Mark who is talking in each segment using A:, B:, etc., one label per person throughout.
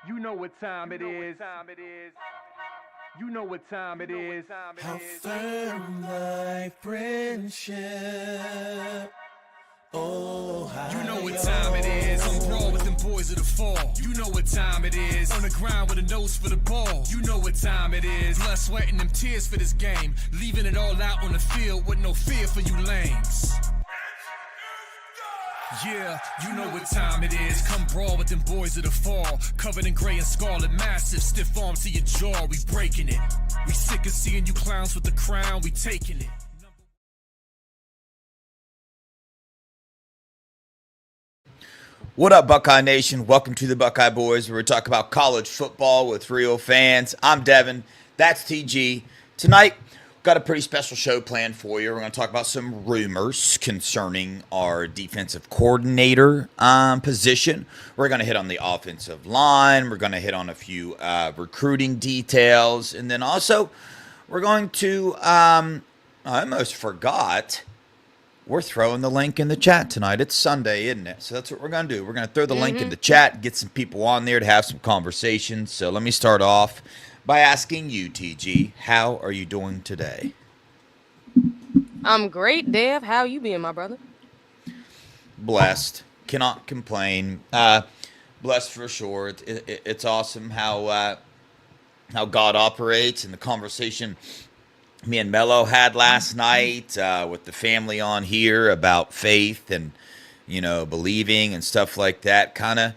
A: You know what time it is. You know what time it is.
B: How firm thy friendship. Oh, how
C: you know what time it is. I'm brawl with them boys of the fall. You know what time it is. On the ground with a nose for the ball. You know what time it is. Blood, sweat, and them tears for this game. Leaving it all out on the field with no fear for you lames. Yeah, you know what time it is. Come brawl with them boys of the fall. Covered in gray and scarlet, massive, stiff arms to your jaw. We breaking it. We sick of seeing you clowns with the crown. We taking it.
D: What up, Buckeye Nation? Welcome to the Buckeye Boys, where we talk about college football with real fans. I'm Devin. That's TG. Tonight, we've got a pretty special show planned for you. We're going to talk about some rumors concerning our defensive coordinator position. We're going to hit on the offensive line. We're going to hit on a few recruiting details. And then also, we're going to, I almost forgot, we're throwing the link in the chat tonight. It's Sunday, isn't it? So that's what we're going to do. We're going to throw the link in the chat, get some people on there to have some conversations. So let me start off by asking you, TG, how are you doing today?
E: I'm great, Dev. How you being, my brother?
D: Blessed. Cannot complain. Blessed for sure. It's awesome how God operates, and the conversation me and Melo had last night with the family on here about faith and, believing and stuff like that kind of,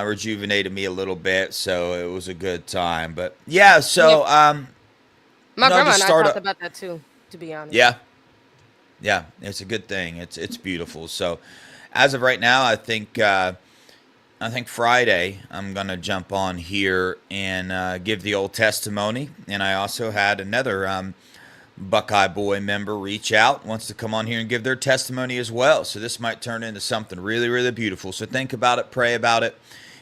D: rejuvenated me a little bit. So it was a good time. But yeah, so
E: my grandma and I talked about that too, to be honest.
D: Yeah, it's a good thing. It's beautiful. So as of right now, I think Friday I'm going to jump on here and give the old testimony. And I also had another Buckeye Boy member reach out, wants to come on here and give their testimony as well. So this might turn into something really, really beautiful. So think about it, pray about it.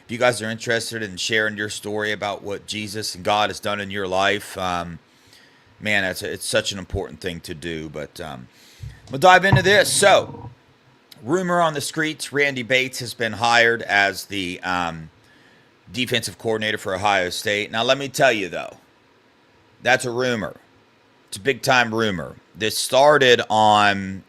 D: If you guys are interested in sharing your story about what Jesus and God has done in your life, man, it's such an important thing to do. But we'll dive into this. So, rumor on the streets, Randy Bates has been hired as the defensive coordinator for Ohio State. Now, let me tell you, though, that's a rumor. It's a big-time rumor. This started on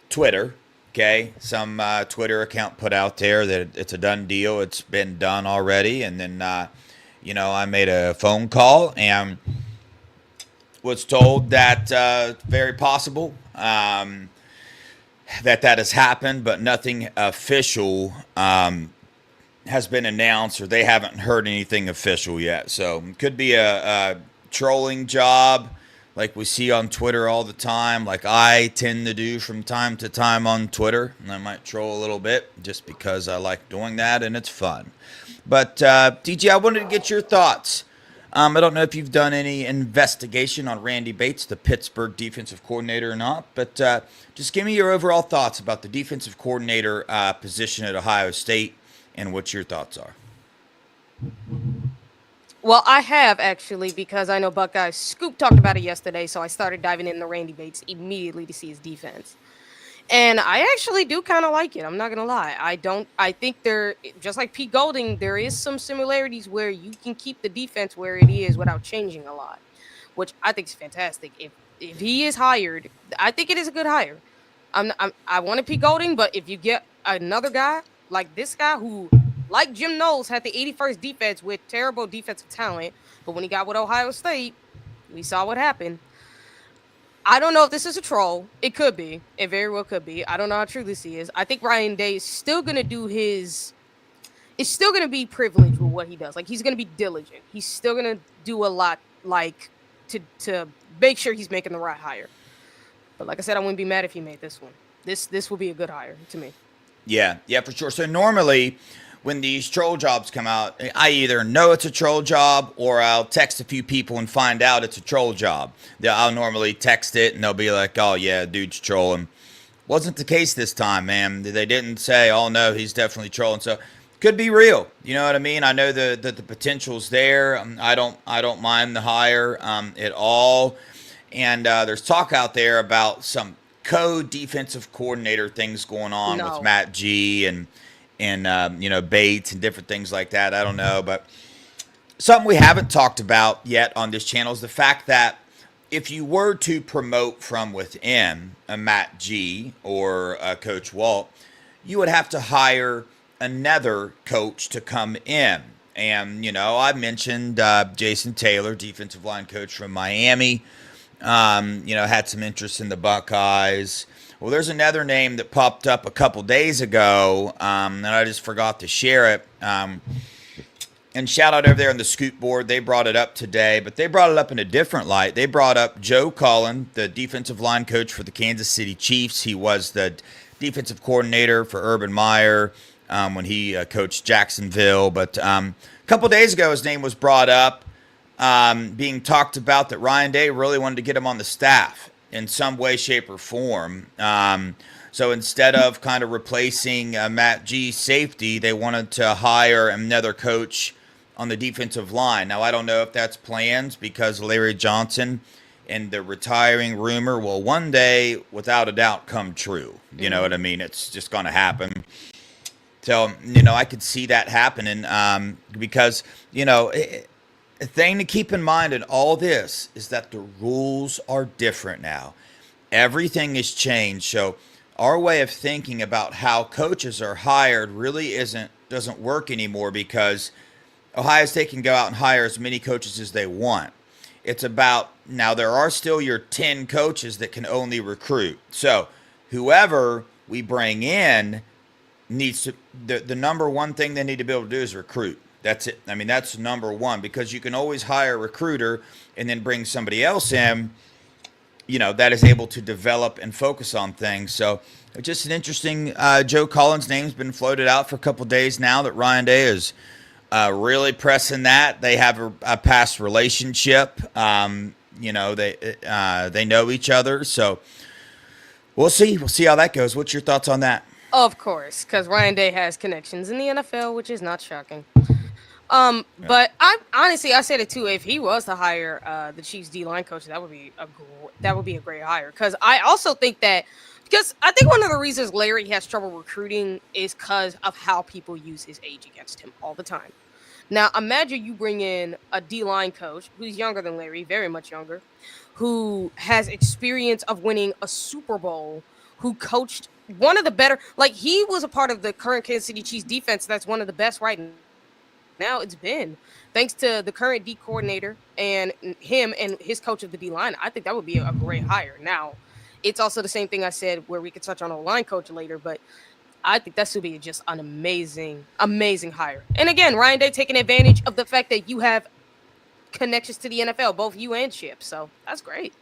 D: Twitter, okay? Some Twitter account put out there that it's a done deal. It's been done already. And then, I made a phone call and was told that very possible that has happened, but nothing official has been announced, or they haven't heard anything official yet. So it could be a trolling job like we see on Twitter all the time, like I tend to do from time to time on Twitter. And I might troll a little bit just because I like doing that and it's fun. But DJ, I wanted to get your thoughts. I don't know if you've done any investigation on Randy Bates, the Pittsburgh defensive coordinator, or not, but just give me your overall thoughts about the defensive coordinator position at Ohio State and what your thoughts are.
E: Well, I have actually, because I know Buckeye Scoop talked about it yesterday, so I started diving into Randy Bates immediately to see his defense. And I actually do kind of like it. I'm not going to lie. I think there, just like Pete Golding, there is some similarities where you can keep the defense where it is without changing a lot, which I think is fantastic. If he is hired, I think it is a good hire. I wanted Pete Golding, but if you get another guy like this guy who, like Jim Knowles, had the 81st defense with terrible defensive talent, but when he got with Ohio State, we saw what happened. I don't know if this is a troll. It could be. It very well could be. I don't know how true this is. I think Ryan Day is still going to do his... It's still going to be privileged with what he does. Like, he's going to be diligent. He's still going to do a lot, like, to make sure he's making the right hire. But like I said, I wouldn't be mad if he made this one. This will be a good hire to me. Yeah,
D: for sure. So normally, when these troll jobs come out, I either know it's a troll job or I'll text a few people and find out it's a troll job. I'll normally text it and they'll be like, oh, yeah, dude's trolling. Wasn't the case this time, man. They didn't say, oh, no, he's definitely trolling. So could be real. You know what I mean? I know that the potential's there. I don't mind the hire at all. And there's talk out there about some co-defensive coordinator things going on with Matt G and and Bates and different things like that. I don't know, but something we haven't talked about yet on this channel is the fact that if you were to promote from within a Matt G or a Coach Walt, you would have to hire another coach to come in. And, I mentioned Jason Taylor, defensive line coach from Miami, had some interest in the Buckeyes. Well, there's another name that popped up a couple days ago, and I just forgot to share it. And shout out over there on the Scoop board. They brought it up today, but they brought it up in a different light. They brought up Joe Cullen, the defensive line coach for the Kansas City Chiefs. He was the defensive coordinator for Urban Meyer when he coached Jacksonville. But a couple days ago, his name was brought up, being talked about that Ryan Day really wanted to get him on the staff in some way, shape, or form. So instead of kind of replacing Matt G's safety, they wanted to hire another coach on the defensive line. Now, I don't know if that's plans because Larry Johnson and the retiring rumor will one day, without a doubt, come true. You know what I mean? It's just going to happen. So, I could see that happening because, a thing to keep in mind in all this is that the rules are different now. Everything has changed. So our way of thinking about how coaches are hired really doesn't work anymore because Ohio State can go out and hire as many coaches as they want. It's about, now there are still your 10 coaches that can only recruit. So whoever we bring in needs to, the number one thing they need to be able to do is recruit. That's it. I mean, that's number one, because you can always hire a recruiter and then bring somebody else in, that is able to develop and focus on things. So just an interesting, Joe Collins' name's been floated out for a couple of days now that Ryan Day is really pressing that. They have a past relationship. They know each other. So we'll see. We'll see how that goes. What's your thoughts on that?
E: Of course, because Ryan Day has connections in the NFL, which is not shocking. But I said it too. If he was to hire the Chiefs D-line coach, that would be a great hire. Because I also think because I think one of the reasons Larry has trouble recruiting is because of how people use his age against him all the time. Now, imagine you bring in a D-line coach who's younger than Larry, very much younger, who has experience of winning a Super Bowl, who coached one of the better, he was a part of the current Kansas City Chiefs defense that's one of the best right now. It's been thanks to the current D coordinator and him and his coach of the D line. I think that would be a great hire. Now, it's also the same thing I said where we could touch on a line coach later, but I think that should be just an amazing hire. And again, Ryan Day taking advantage of the fact that you have connections to the NFL, both you and Chip. So that's great.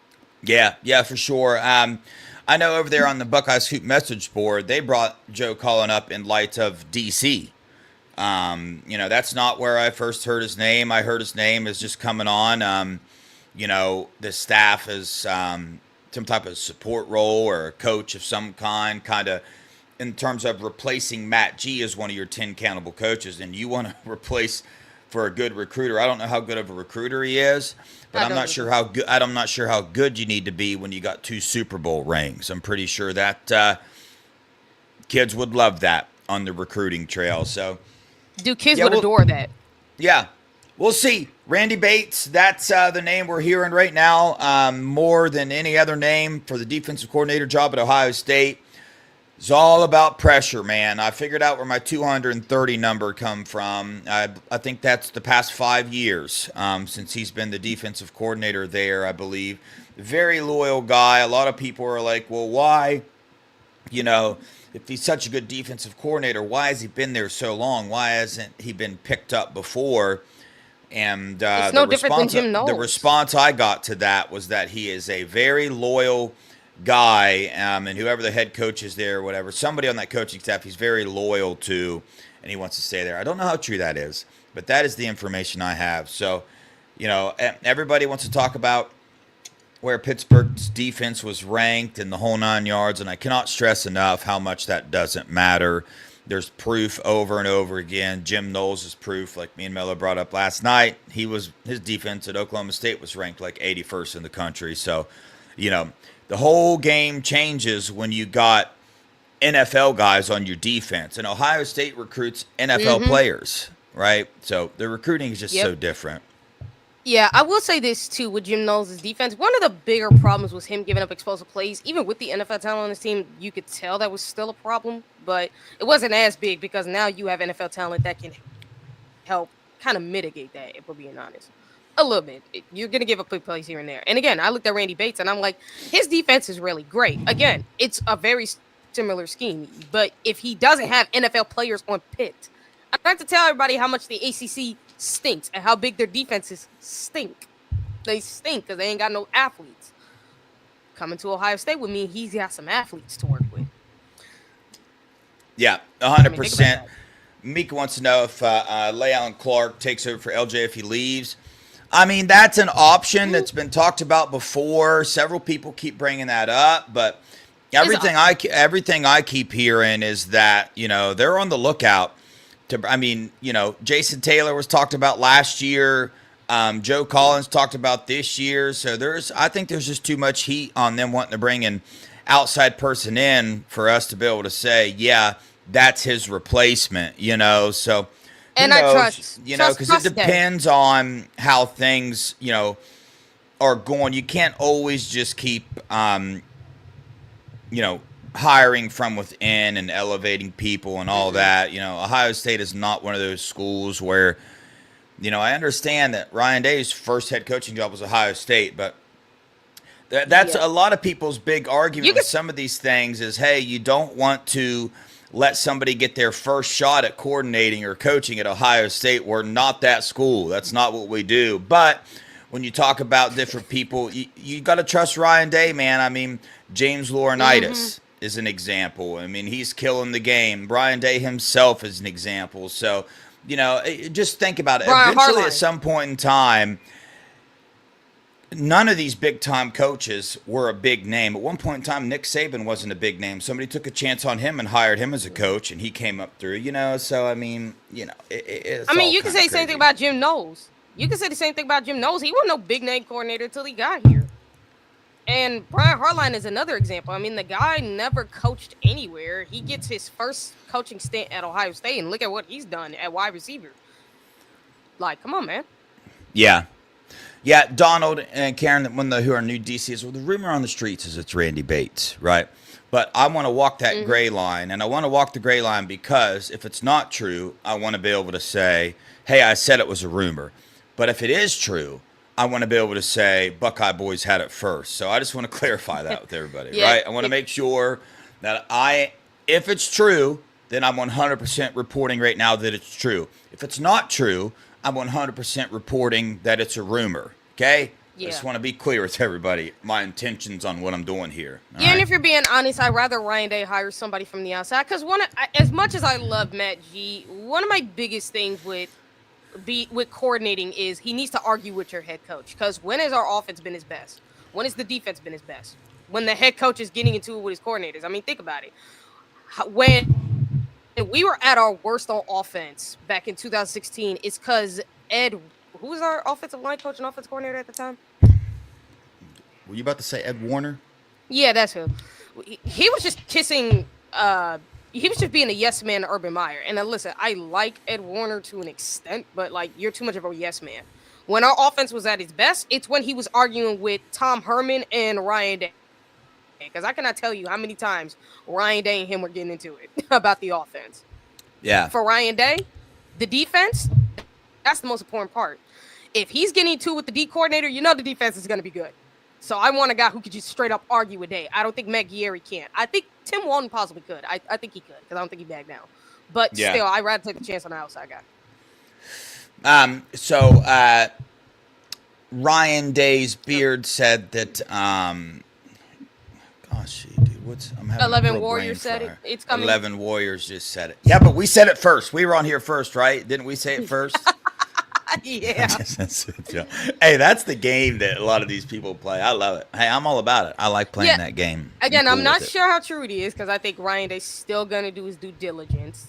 D: Yeah, for sure. I know over there on the Buckeyes Hoop message board, they brought Joe Cullen up in light of DC. That's not where I first heard his name. I heard his name is just coming on. The staff is some type of support role or a coach of some kind of in terms of replacing Matt G as one of your 10 countable coaches, and you want to replace for a good recruiter. I don't know how good of a recruiter he is, but I'm not sure how good you need to be when you got 2 Super Bowl rings. I'm pretty sure that kids would love that on the recruiting trail. So,
E: kids would adore that.
D: Yeah, we'll see. Randy Bates, that's the name we're hearing right now, more than any other name for the defensive coordinator job at Ohio State. It's all about pressure, man. I figured out where my 230 number come from. I think that's the past 5 years since he's been the defensive coordinator there, I believe. Very loyal guy. A lot of people are like, well, why? If he's such a good defensive coordinator, why has he been there so long? Why hasn't he been picked up before? And
E: it's no different than Jim Knowles.
D: The response I got to that was that he is a very loyal guy, and whoever the head coach is there or whatever, somebody on that coaching staff he's very loyal to, and he wants to stay there. I don't know how true that is, but that is the information I have. So, everybody wants to talk about where Pittsburgh's defense was ranked in the whole 9 yards, and I cannot stress enough how much that doesn't matter. There's proof over and over again. Jim Knowles is proof, like me and Melo brought up last night. His defense at Oklahoma State was ranked like 81st in the country. So, the whole game changes when you got NFL guys on your defense, and Ohio State recruits NFL players, right? So the recruiting is just so different.
E: Yeah, I will say this too with Jim Knowles' defense. One of the bigger problems was him giving up explosive plays. Even with the NFL talent on his team, you could tell that was still a problem, but it wasn't as big because now you have NFL talent that can help kind of mitigate that, if we're being honest. A little bit. You're going to give up big plays here and there. And again, I looked at Randy Bates and I'm like, his defense is really great. Again, it's a very similar scheme, but if he doesn't have NFL players on Pitt, I'd like to tell everybody how much the ACC stinks and how big their defenses stink. They stink because they ain't got no athletes. Coming to Ohio State would mean he's got some athletes to work with.
D: Yeah, 100%. Mika wants to know if Leon Clark takes over for LJ if he leaves. I mean, that's an option that's been talked about before. Several people keep bringing that up, but everything I keep hearing is that, you know, they're on the lookout. Jason Taylor was talked about last year. Joe Collins talked about this year. So I think there's just too much heat on them wanting to bring an outside person in for us to be able to say, yeah, that's his replacement, you know. So,
E: and I trust,
D: you know, because it depends on how things, you know, are going. You can't always just keep, hiring from within and elevating people and all that. You know, Ohio State is not one of those schools where, you know, I understand that Ryan Day's first head coaching job was Ohio State, but that's a lot of people's big argument with some of these things is, hey, you don't want to let somebody get their first shot at coordinating or coaching at Ohio State. We're not that school. That's not what we do. But when you talk about different people, you got to trust Ryan Day, man. I mean, James Laurinaitis is an example. I mean, he's killing the game. Brian Day himself is an example. So, you know, just think about it. Eventually, at some point in time, none of these big-time coaches were a big name. At one point in time, Nick Saban wasn't a big name. Somebody took a chance on him and hired him as a coach, and he came up through, you know. So, I mean, you know,
E: you can say the same thing about Jim Knowles. You can say the same thing about Jim Knowles. He wasn't no big-name coordinator until he got here. And Brian Hartline is another example. I mean, the guy never coached anywhere. He gets his first coaching stint at Ohio State, and look at what he's done at wide receiver. Like, come on, man.
D: Yeah. Yeah, Donald and Karen, who are new DCs, well, the rumor on the streets is it's Randy Bates, right? But I want to walk that gray line, and I want to walk the gray line because if it's not true, I want to be able to say, hey, I said it was a rumor. But if it is true, I want to be able to say Buckeye Boys had it first. So I just want to clarify that with everybody, right? I want to make sure that if it's true, then I'm 100% reporting right now that it's true. If it's not true, I'm 100% reporting that it's a rumor, okay? I just want to be clear with everybody, my intentions on what I'm doing here.
E: Yeah, and if you're being honest, I'd rather Ryan Day hire somebody from the outside. Because as much as I love Matt G, one of my biggest things with coordinating is he needs to argue with your head coach. Because when has our offense been his best? When has the defense been his best? When the head coach is getting into it with his coordinators. I mean, think about it. When we were at our worst on offense back in 2016, it's because who was our offensive line coach and offensive coordinator at the time?
D: Were you about to say Ed Warner?
E: Yeah, that's who. He was just kissing he was just being a yes man to Urban Meyer. And listen, I like Ed Warner to an extent, but like you're too much of a yes man. When our offense was at its best, it's when he was arguing with Tom Herman and Ryan Day. Because I cannot tell you how many times Ryan Day and him were getting into it about the offense.
D: Yeah.
E: For Ryan Day, the defense, that's the most important part. If he's getting into it with the D coordinator, you know the defense is going to be good. So I want a guy who could just straight up argue with Day. I don't think Matt Guerrieri can. I think Tim Walton possibly could. I think he could because I don't think he backed down. But still, I'd rather take a chance on the outside guy.
D: So Ryan Day's beard said that gosh, dude, I'm having
E: 11 Warriors said it. It's coming.
D: 11 Warriors just said it. Yeah, but we said it first. We were on here first, right? Didn't we say it first?
E: Yeah.
D: Hey, that's the game that a lot of these people play. I love it. Hey, I'm all about it. I like playing that game.
E: Again, I'm not sure how true it is because I think Ryan Day's still going to do his due diligence.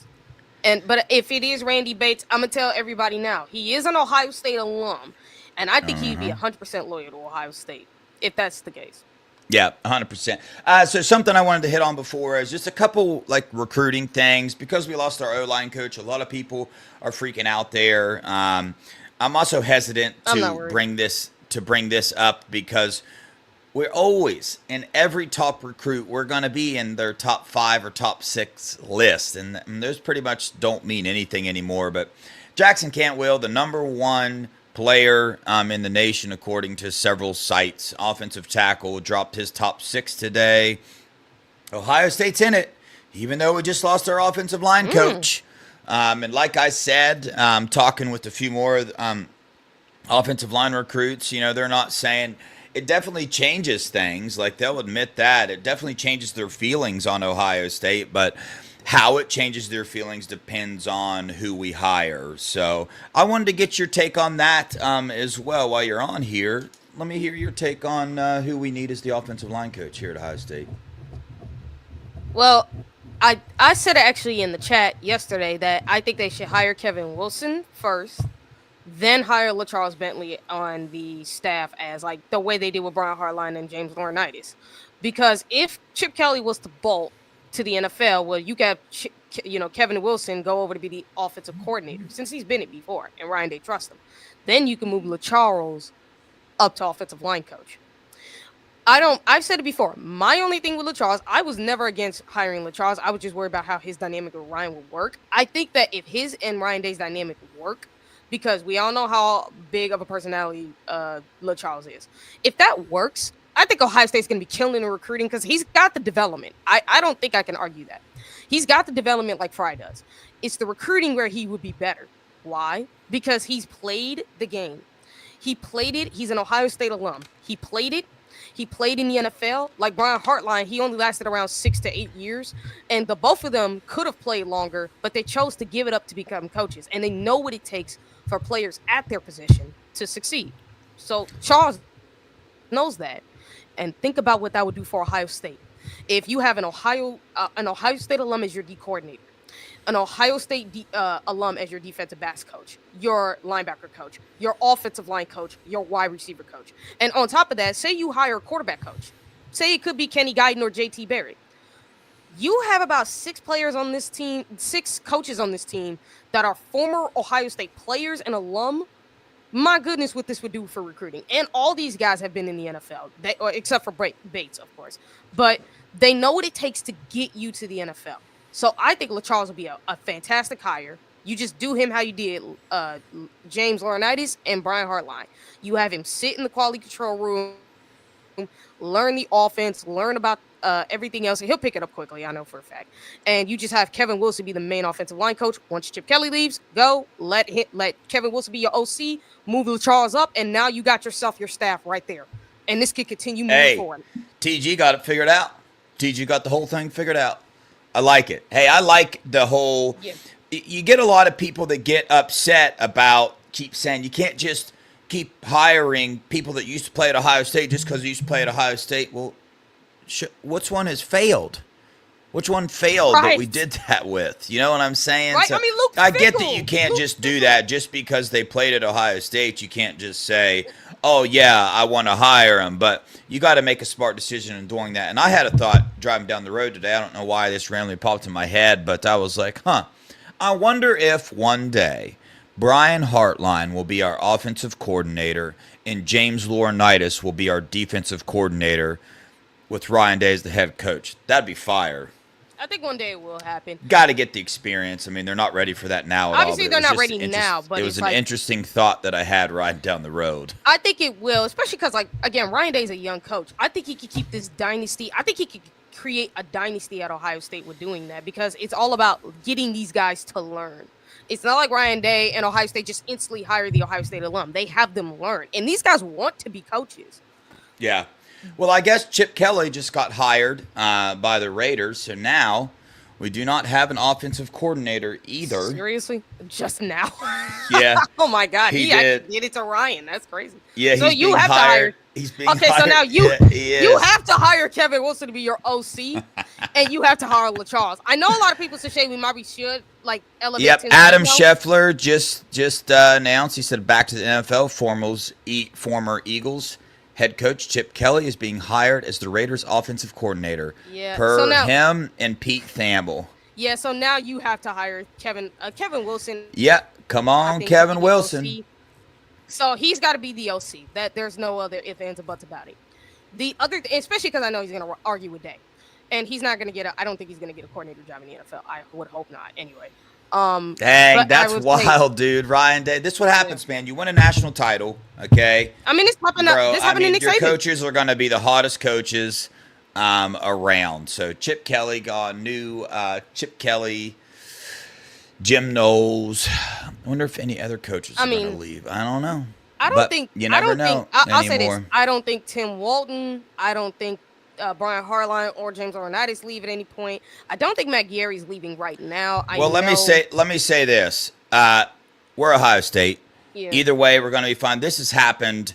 E: But if it is Randy Bates, I'm going to tell everybody now. He is an Ohio State alum, and I think he'd be 100% loyal to Ohio State if that's the case.
D: Yeah, 100%. So something I wanted to hit on before is just a couple like recruiting things because we lost our O-line coach. A lot of people are freaking out there. I'm also hesitant
E: I'm not
D: to
E: worried.
D: bring this up because we're always in every top recruit. We're going to be in their top 5 or top 6 list, and those pretty much don't mean anything anymore. But Jackson Cantwell, the number 1 player in the nation, according to several sites. Offensive tackle, dropped his top 6 today. Ohio State's in it, even though we just lost our offensive line coach. And like I said, talking with a few more offensive line recruits, they're not saying it definitely changes things. Like they'll admit that it definitely changes their feelings on Ohio State, but how it changes their feelings depends on who we hire. So I wanted to get your take on that as well while you're on here. Let me hear your take on who we need as the offensive line coach here at Ohio State.
E: Well, I said actually in the chat yesterday that I think they should hire Kevin Wilson first, then hire LaCharles Bentley on the staff as like the way they did with Brian Hartline and James Laurinaitis. Because if Chip Kelly was to bolt to the NFL, well, you got Kevin Wilson go over to be the offensive coordinator since he's been it before, and Ryan Day trusts him. Then you can move LaCharles up to offensive line coach. I've said it before. My only thing with LaCharles, I was never against hiring LaCharles. I was just worried about how his dynamic with Ryan would work. I think that if his and Ryan Day's dynamic work, because we all know how big of a personality LaCharles is. If that works, I think Ohio State's going to be killing in recruiting because he's got the development. I don't think I can argue that. He's got the development like Fry does. It's the recruiting where he would be better. Why? Because he's played the game. He played it. He's an Ohio State alum. He played it. He played in the NFL. Like Brian Hartline, he only lasted around 6 to 8 years. And the both of them could have played longer, but they chose to give it up to become coaches. And they know what it takes for players at their position to succeed. So Charles knows that. And think about what that would do for Ohio State. If you have an Ohio State alum as your D coordinator, an Ohio State alum as your defensive backs coach, your linebacker coach, your offensive line coach, your wide receiver coach. And on top of that, say you hire a quarterback coach. Say it could be Kenny Guyton or JT Barrett. You have about 6 players on this team, 6 coaches on this team that are former Ohio State players and alum. My goodness, what this would do for recruiting. And all these guys have been in the NFL, except for Bates, of course. But they know what it takes to get you to the NFL. So I think LaCharles will be a fantastic hire. You just do him how you did James Laurinaitis and Brian Hartline. You have him sit in the quality control room, learn the offense, learn about everything else, and he'll pick it up quickly, I know for a fact. And you just have Kevin Wilson be the main offensive line coach. Once Chip Kelly leaves, go let Kevin Wilson be your OC, move LaCharles up, and now you got yourself your staff right there. And this could continue moving forward.
D: TG got it figured out. TG got the whole thing figured out. I like it. Hey, I like the whole. Yeah. You get a lot of people that get upset about keep saying you can't just keep hiring people that used to play at Ohio State just because they used to play at Ohio State. Well, which one has failed? Which one failed that we did that with? You know what I'm saying?
E: Right?
D: So,
E: I mean, Luke
D: I
E: Fickell.
D: get that you can't just do that just because they played at Ohio State. You can't just say, oh, yeah, I want to hire them. But you got to make a smart decision in doing that. And I had a thought driving down the road today. I don't know why this randomly popped in my head, but I was like, I wonder if one day Brian Hartline will be our offensive coordinator and James Laurinaitis will be our defensive coordinator with Ryan Day as the head coach. That'd be fire.
E: I think one day it will happen.
D: Got to get the experience. I mean, they're not ready for that now at
E: Obviously,
D: all.
E: they're not ready now, but
D: it was an interesting thought that I had riding down the road.
E: I think it will, especially because, again, Ryan Day's a young coach. I think he could keep this dynasty. I think he could create a dynasty at Ohio State with doing that because it's all about getting these guys to learn. It's not like Ryan Day and Ohio State just instantly hire the Ohio State alum. They have them learn. And these guys want to be coaches.
D: Yeah. Well, I guess Chip Kelly just got hired by the Raiders, so now we do not have an offensive coordinator either.
E: Seriously? Just now?
D: Yeah.
E: Oh, my God.
D: He did.
E: Did it to Ryan. That's crazy.
D: Yeah,
E: so
D: he's
E: you
D: being
E: have
D: hired.
E: to hire.
D: He's being
E: okay,
D: hired.
E: so now you have to hire Kevin Wilson to be your OC, and you have to hire LaCharles. I know a lot of people say we maybe should elevate.
D: Yep, Adam Scheffler just announced. He said back to the NFL. Former Eagles head coach Chip Kelly is being hired as the Raiders' offensive coordinator.
E: Yeah.
D: Per
E: So now,
D: him and Pete Thamel.
E: yeah. So now you have to hire Kevin Wilson.
D: Yeah, come
E: I
D: on,
E: think, to
D: Kevin
E: be the
D: Wilson.
E: OC. So he's got to be the OC. That there's no other ifs, ands, or buts about it. The other, especially because I know he's going to argue with Day, and he's not going to get. I don't think he's going to get a coordinator job in the NFL. I would hope not. Anyway.
D: Dang, that's wild, dude. Ryan Day. This is what happens, man. You win a national title, okay?
E: I mean, it's popping up. This happened in Nick
D: your
E: Saban.
D: coaches are going to be the hottest coaches around. So Chip Kelly got new. Chip Kelly, Jim Knowles. I wonder if any other coaches are going to leave. I don't know.
E: I don't think.
D: You never know.
E: I'll say this. I don't think Tim Walton. I don't think Brian Hartline or James Laurinaitis leave at any point. I don't think Matt Gary's leaving right now.
D: Let me say this. We're Ohio State.
E: Yeah.
D: Either way, we're going to be fine. This has happened.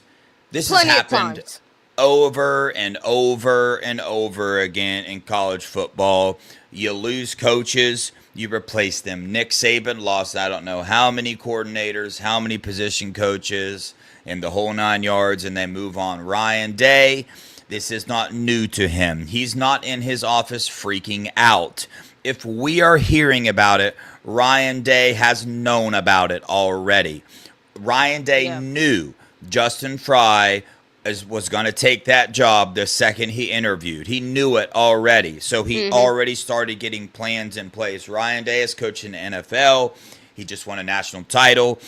E: Plenty of times.
D: Over and over and over again in college football. You lose coaches, you replace them. Nick Saban lost I don't know how many coordinators, how many position coaches, and the whole 9 yards, and they move on. Ryan Day, this is not new to him. He's not in his office freaking out. If we are hearing about it, Ryan Day has known about it already. Ryan Day knew Justin Fry was going to take that job the second he interviewed. He knew it already. So he already started getting plans in place. Ryan Day is coaching the NFL. He just won a national title.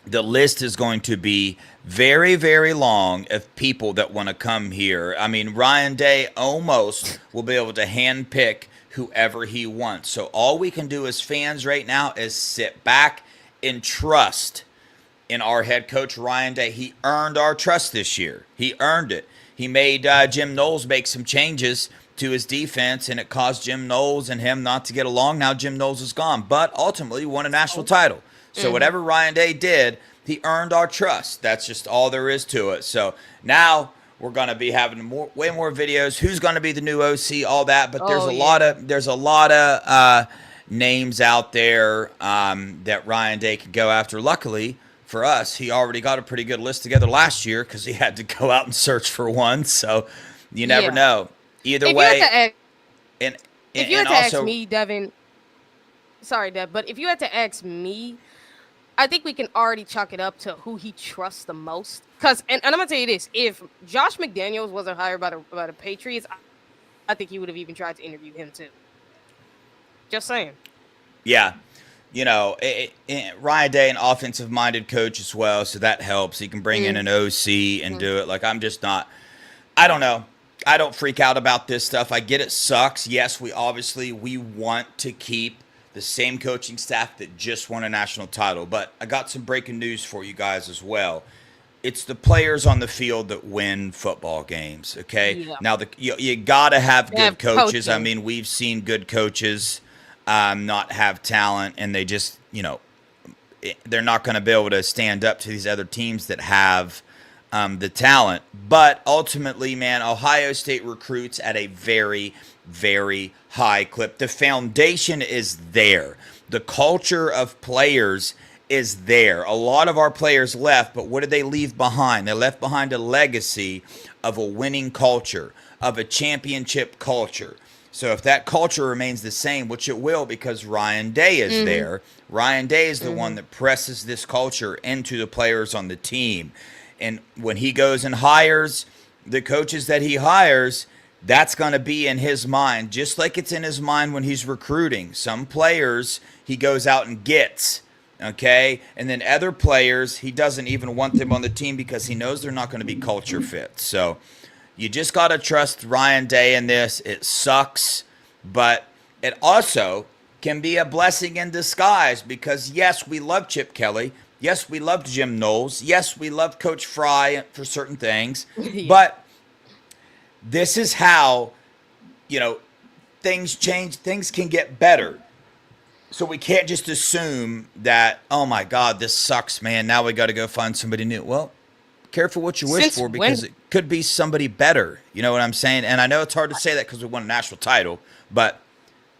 D: The list is going to be very, very long of people that want to come here. I mean, Ryan Day almost will be able to handpick whoever he wants. So all we can do as fans right now is sit back and trust in our head coach, Ryan Day. He earned our trust this year. He earned it. He made Jim Knowles make some changes to his defense, and it caused Jim Knowles and him not to get along. Now Jim Knowles is gone, but ultimately won a national title. So whatever Ryan Day did, he earned our trust. That's just all there is to it. So now we're going to be having way more videos. Who's going to be the new OC, all that. But there's a lot of names out there that Ryan Day could go after. Luckily for us, he already got a pretty good list together last year because he had to go out and search for one. So you never know. Either way.
E: If you had to ask me, Devin, sorry, Dev, but if you had to ask me, I think we can already chalk it up to who he trusts the most. And I'm going to tell you this. If Josh McDaniels wasn't hired by the Patriots, I think he would have even tried to interview him too. Just saying. Yeah.
D: You know, Ryan Day, an offensive-minded coach as well, so that helps. He can bring in an OC and do it. Like, I'm just not – I don't know. I don't freak out about this stuff. I get it sucks. Yes, we want to keep the same coaching staff that just won a national title. But I got some breaking news for you guys as well. It's the players on the field that win football games, okay? Yeah. Now, you got to have good coaches. I mean, we've seen good coaches not have talent, and they just, they're not going to be able to stand up to these other teams that have the talent. But ultimately, man, Ohio State recruits at a very, very high clip. The foundation is there. The culture of players is there. A lot of our players left, but what did they leave behind? They left behind a legacy of a winning culture, of a championship culture. So if that culture remains the same, which it will because Ryan Day is there, Ryan Day is the one that presses this culture into the players on the team. And when he goes and hires the coaches that he hires, that's going to be in his mind, just like it's in his mind when he's recruiting. Some players he goes out and gets, okay? And then other players, he doesn't even want them on the team because he knows they're not going to be culture fit. So you just got to trust Ryan Day in this. It sucks, but it also can be a blessing in disguise because, yes, we love Chip Kelly. Yes, we loved Jim Knowles. Yes, we love Coach Fry for certain things. But this is how, things change. Things can get better. So we can't just assume that, oh, my God, this sucks, man. Now we got to go find somebody new. Well, careful what you wish for because it could be somebody better. You know what I'm saying? And I know it's hard to say that because we won a national title, but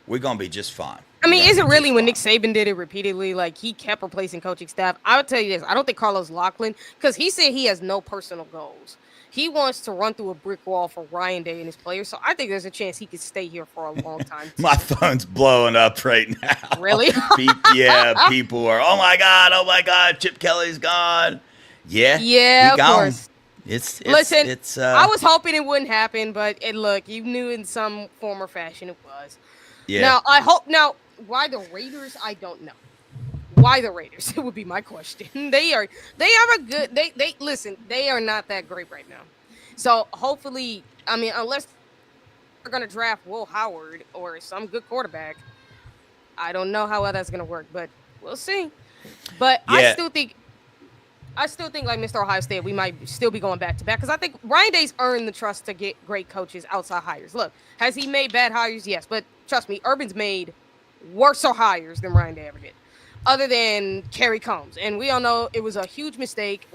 D: we're going to be just fine.
E: I mean, is it
D: running
E: really
D: to
E: when Nick
D: spot.
E: Saban did it repeatedly? Like, he kept replacing coaching staff. I would tell you this. I don't think Carlos Lachlan, because he said he has no personal goals. He wants to run through a brick wall for Ryan Day and his players. So I think there's a chance he could stay here for a long time,
D: My
E: too.
D: phone's blowing up right now.
E: Really?
D: Yeah, people are, oh my God, Chip Kelly's gone. Yeah,
E: Yeah,
D: he
E: of
D: gone.
E: course. Listen,
D: It's
E: I was hoping it wouldn't happen, but look, you knew in some form or fashion it was.
D: yeah.
E: Now, I hope. Now, why the Raiders? I don't know. Why the Raiders? It would be my question. They are a good. They listen. They are not that great right now. So hopefully, I mean, unless they're gonna draft Will Howard or some good quarterback, I don't know how well that's gonna work, but we'll see. But
D: Yeah.
E: I still think like Mr. Ohio State, we might still be going back to back because I think Ryan Day's earned the trust to get great coaches outside hires. Look, has he made bad hires? Yes, but trust me, Urban's made worse hires than Ryan Day ever did, other than Kerry Combs. And we all know it was a huge mistake.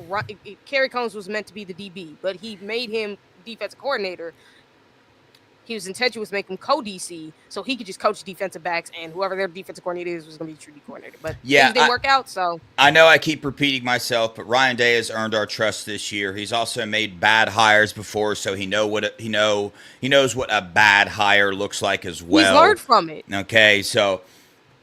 E: Kerry Combs was meant to be the DB, but he made him defensive coordinator. He was intentional with making him co-DC so he could just coach defensive backs, and whoever their defensive coordinator is was going to be true D coordinator. But
D: Yeah,
E: things didn't work out, so.
D: I know I keep repeating myself, but Ryan Day has earned our trust this year. He's also made bad hires before, so he knows what a bad hire looks like as well.
E: He's learned from it.
D: Okay, so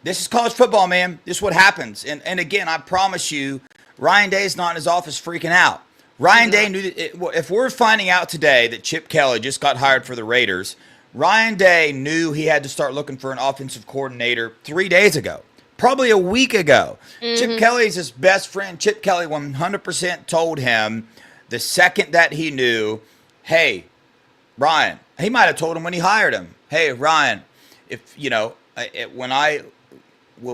D: this is college football, man. This is what happens. And again, I promise you, Ryan Day's not in his office freaking out. Ryan Day knew that if we're finding out today that Chip Kelly just got hired for the Raiders, Ryan Day knew he had to start looking for an offensive coordinator 3 days ago, probably a week ago. Chip Kelly's his best friend. Chip Kelly 100% told him the second that he knew, hey, Ryan, he might have told him when he hired him, hey, Ryan, if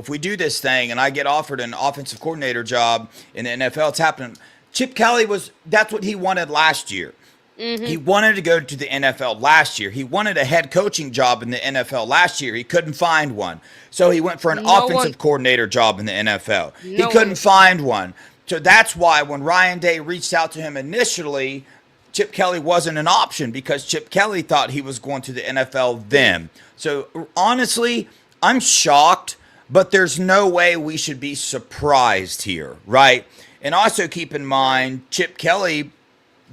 D: we do this thing and I get offered an offensive coordinator job in the NFL, it's happening. Chip Kelly that's what he wanted last year. He wanted to go to the NFL last year. He wanted a head coaching job in the NFL last year. He couldn't find one. So he went for an offensive coordinator job in the NFL. He couldn't find one. So that's why when Ryan Day reached out to him initially, Chip Kelly wasn't an option because Chip Kelly thought he was going to the NFL then. So honestly, I'm shocked, but there's no way we should be surprised here, right? And also keep in mind, Chip Kelly,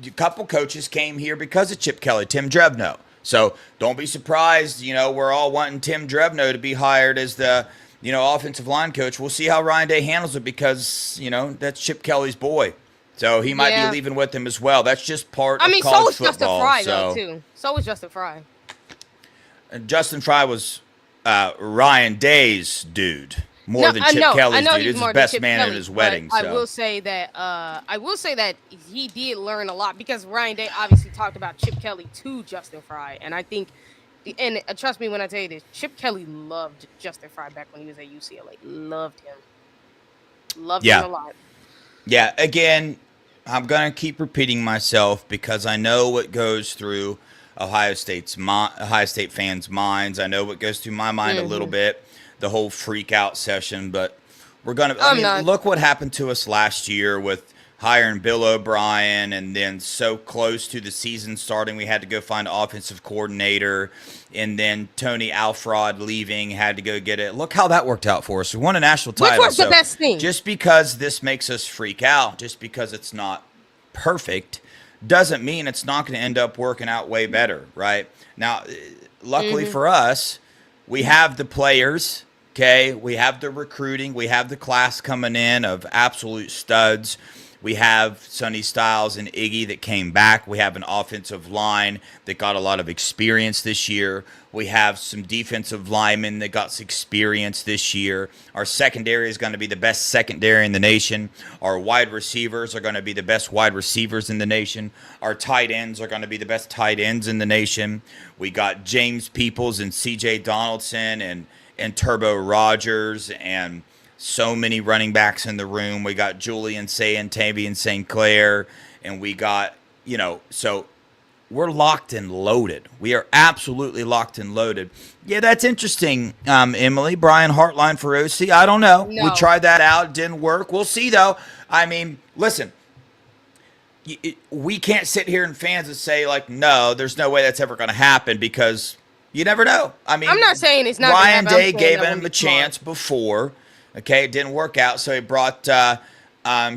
D: a couple coaches came here because of Chip Kelly, Tim Drevno. So don't be surprised, we're all wanting Tim Drevno to be hired as the, offensive line coach. We'll see how Ryan Day handles it because, that's Chip Kelly's boy. So he might be leaving with him as well. That's just part of college football.
E: So was Justin Fry, though, too. So was Justin Fry.
D: Justin Fry was Ryan Day's dude. More than Chip Kelly's dude. He's his best man at his wedding. So.
E: I will say that he did learn a lot because Ryan Day obviously talked about Chip Kelly to Justin Fry, and I think, and trust me when I tell you this, Chip Kelly loved Justin Fry back when he was at UCLA. Loved him a lot.
D: Yeah. Again, I'm gonna keep repeating myself because I know what goes through Ohio State fans' minds. I know what goes through my mind a little bit. The whole freak out session, but we're going to look what happened to us last year with hiring Bill O'Brien and then so close to the season starting we had to go find an offensive coordinator and then Tony Alfrod leaving, had to go get it. Look how that worked out for us. We won a national title.
E: Which was the best thing.
D: Just because this makes us freak out, just because it's not perfect, doesn't mean it's not going to end up working out way better, right? Now, luckily for us, we have the players. Okay, we have the recruiting. We have the class coming in of absolute studs. We have Sonny Styles and Iggy that came back. We have an offensive line that got a lot of experience this year. We have some defensive linemen that got some experience this year. Our secondary is going to be the best secondary in the nation. Our wide receivers are going to be the best wide receivers in the nation. Our tight ends are going to be the best tight ends in the nation. We got James Peoples and C.J. Donaldson and Turbo Rogers and so many running backs in the room. We got Julian Tavian St. Clair, and we got, so we're locked and loaded. We are absolutely locked and loaded. Yeah, that's interesting, Emily. Brian Hartline for OC. I don't know.
E: No.
D: We tried that out. It didn't work. We'll see, though. I mean, listen, we can't sit here and fans and say, like, no, there's no way that's ever going to happen because You never know. I mean,
E: I'm not saying it's not gonna
D: Ryan
E: happen. I'm
D: Day
E: saying
D: gave
E: that
D: him
E: wouldn't
D: a
E: be smart.
D: chance before. Okay, it didn't work out, so he brought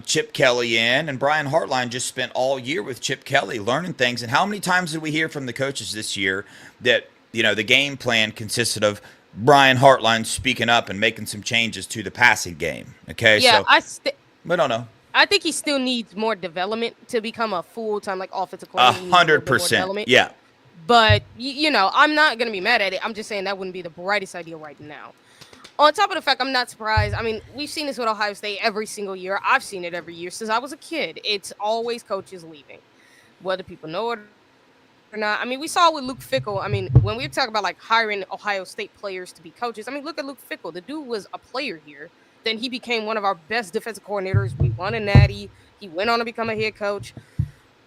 D: Chip Kelly in, and Brian Hartline just spent all year with Chip Kelly learning things. And how many times did we hear from the coaches this year that, the game plan consisted of Brian Hartline speaking up and making some changes to the passing game? Okay,
E: Yeah,
D: so we don't know.
E: I think he still needs more development to become a full-time like offensive
D: A
E: coordinator. He needs a little bit more
D: 100%.
E: development.
D: Yeah.
E: But I'm not gonna be mad at it. I'm just saying that wouldn't be the brightest idea right now. On top of the fact, I'm not surprised. I mean, we've seen this with Ohio State every single year. I've seen it every year since I was a kid. It's always coaches leaving, whether people know it or not. I mean, we saw it with Luke Fickell. I mean, when we talk about like hiring Ohio State players to be coaches, I mean, look at Luke Fickell. The dude was a player here. Then he became one of our best defensive coordinators. We won a natty. He went on to become a head coach.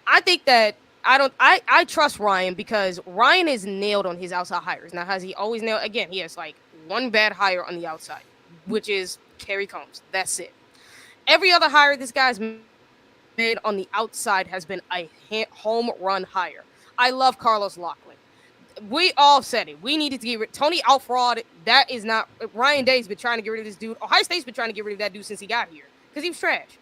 E: I think that I trust Ryan because Ryan is nailed on his outside hires. Now, has he always nailed? Again, he has like one bad hire on the outside, which is Kerry Combs. That's it. Every other hire this guy's made on the outside has been a home run hire. I love Carlos Loughlin. We all said it. We needed to get rid. Tony Alfraud. That is not. Ryan Day's been trying to get rid of this dude. Ohio State's been trying to get rid of that dude since he got here because he was trash.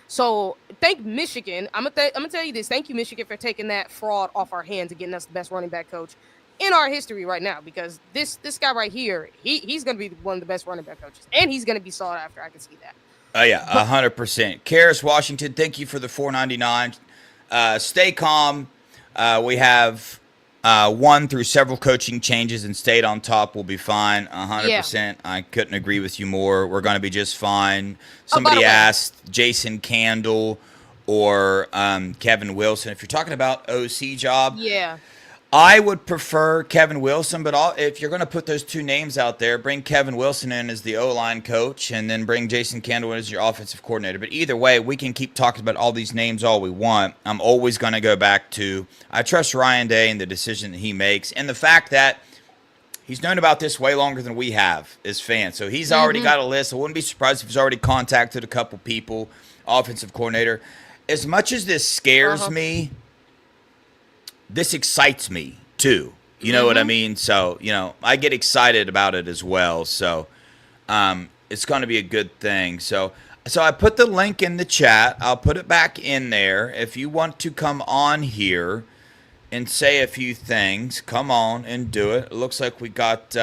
E: So thank Michigan. I'm gonna tell you this. Thank you, Michigan, for taking that fraud off our hands and getting us the best running back coach in our history right now. Because this guy right here, he's gonna be one of the best running back coaches, and he's gonna be sought after. I can see that.
D: Oh yeah, 100%. Karis Washington, thank you for the $4.99. Stay calm. We have won through several coaching changes and stayed on top. We'll be fine. 100%. I couldn't agree with you more. We're going to be just fine. Somebody asked Jason Candle or Kevin Wilson. If you're talking about OC job,
E: Yeah.
D: I would prefer Kevin Wilson, but if you're going to put those two names out there, bring Kevin Wilson in as the O-line coach and then bring Jason Candle in as your offensive coordinator. But either way, we can keep talking about all these names all we want. I'm always going to go back to I trust Ryan Day and the decision that he makes and the fact that he's known about this way longer than we have as fans. So he's already got a list. I wouldn't be surprised if he's already contacted a couple people, offensive coordinator. As much as this scares me, this excites me too. You know what I mean? So, I get excited about it as well. So, it's going to be a good thing. So I put the link in the chat. I'll put it back in there. If you want to come on here and say a few things, come on and do it. It looks like we got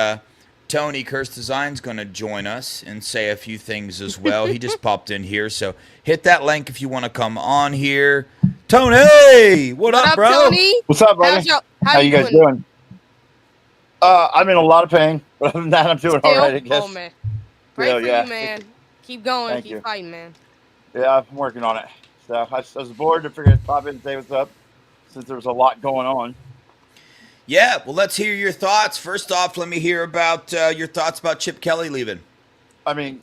D: Tony Curse Design's going to join us and say a few things as well. He just popped in here. So hit that link if you want to come on here. Tony, what up, bro?
E: Tony?
F: What's up, buddy? How you guys doing? I'm in a lot of pain, but other than that, I'm doing all right, I guess.
E: Oh, man. Pray for you, man. Keep going. Keep fighting, man.
F: Yeah, I'm working on it. So I was bored to figure pop in and say what's up since there was a lot going on.
D: Yeah, well, let's hear your thoughts. First off, let me hear about your thoughts about Chip Kelly leaving.
F: I mean,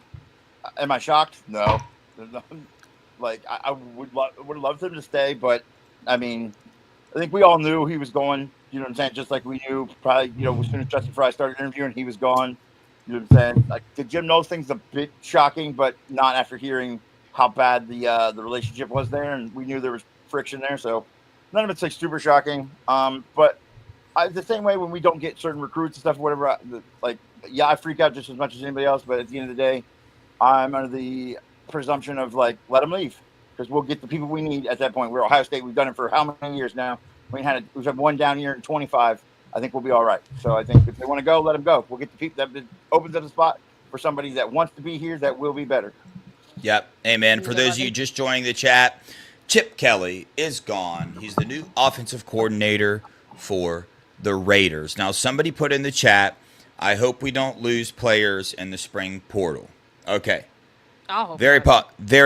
F: am I shocked? No. Like, I would have loved him to stay, but, I mean, I think we all knew he was going, you know what I'm saying? Just like we knew probably, as soon as Justin Fry started interviewing, he was gone. You know what I'm saying? Like, the Jim Knowles thing's a bit shocking, but not after hearing how bad the relationship was there, and we knew there was friction there, so none of it's, like, super shocking. But the same way when we don't get certain recruits and stuff or whatever, I freak out just as much as anybody else, but at the end of the day, I'm under the presumption of let them leave because we'll get the people we need at that point. We're Ohio State. We've done it for how many years now? We've had one down here in 25. I think we'll be all right. So I think if they want to go, let them go. We'll get the people that opens up the spot for somebody that wants to be here that will be better.
D: Yep. Amen. For those of you just joining the chat, Chip Kelly is gone. He's the new offensive coordinator for the Raiders. Now, somebody put in the chat, I hope we don't lose players in the spring portal. Okay. Very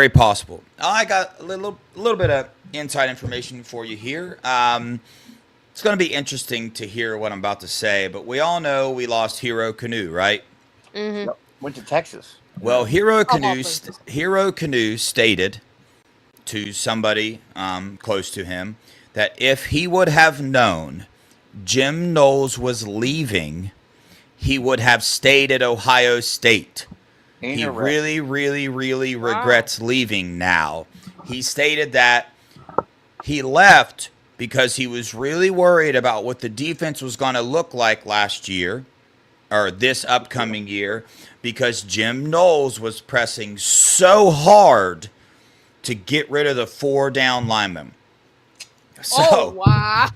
D: possible. I got a little bit of inside information for you here. It's going to be interesting to hear what I'm about to say, but we all know we lost Hero Canoe, right?
E: Mm-hmm.
F: Went to Texas.
D: Well, Hero Canoe stated to somebody close to him that if he would have known Jim Knowles was leaving, he would have stayed at Ohio State. He really, really, really regrets leaving now. He stated that he left because he was really worried about what the defense was going to look like last year or this upcoming year, because Jim Knowles was pressing so hard to get rid of the 4 down linemen. So,
E: Oh, wow.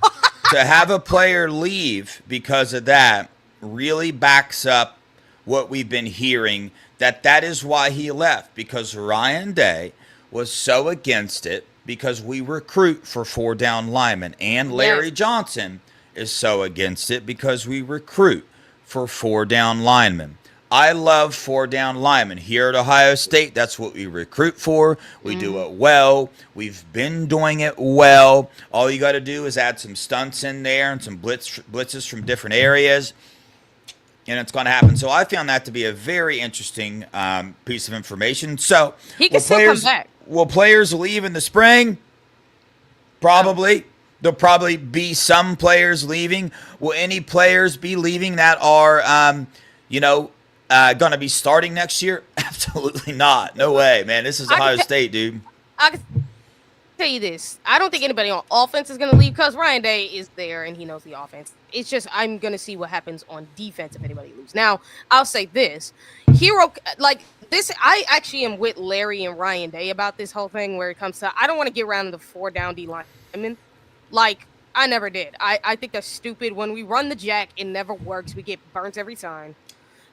D: to have a player leave because of that really backs up what we've been hearing, that is why he left, because Ryan Day was so against it, because we recruit for 4 down linemen, and Larry Johnson is so against it because we recruit for 4 down linemen. I love 4 down linemen. Here at Ohio State, that's what we recruit for. We do it well. We've been doing it well. All you got to do is add some stunts in there and some blitzes from different areas, and it's going to happen. So I found that to be a very interesting piece of information. So
E: He can still come back.
D: will players leave in the spring? Probably. There'll probably be some players leaving. Will any players be leaving that are, going to be starting next year? Absolutely not. No way, man. This is Ohio State, dude.
E: I can tell you this. I don't think anybody on offense is going to leave because Ryan Day is there and he knows the offense. It's just I'm going to see what happens on defense if anybody leaves. Now, I'll say this. I actually am with Larry and Ryan Day about this whole thing where it comes to I don't want to get around to the 4 down D linemen. Like, I never did. I think that's stupid. When we run the jack, it never works. We get burnt every time.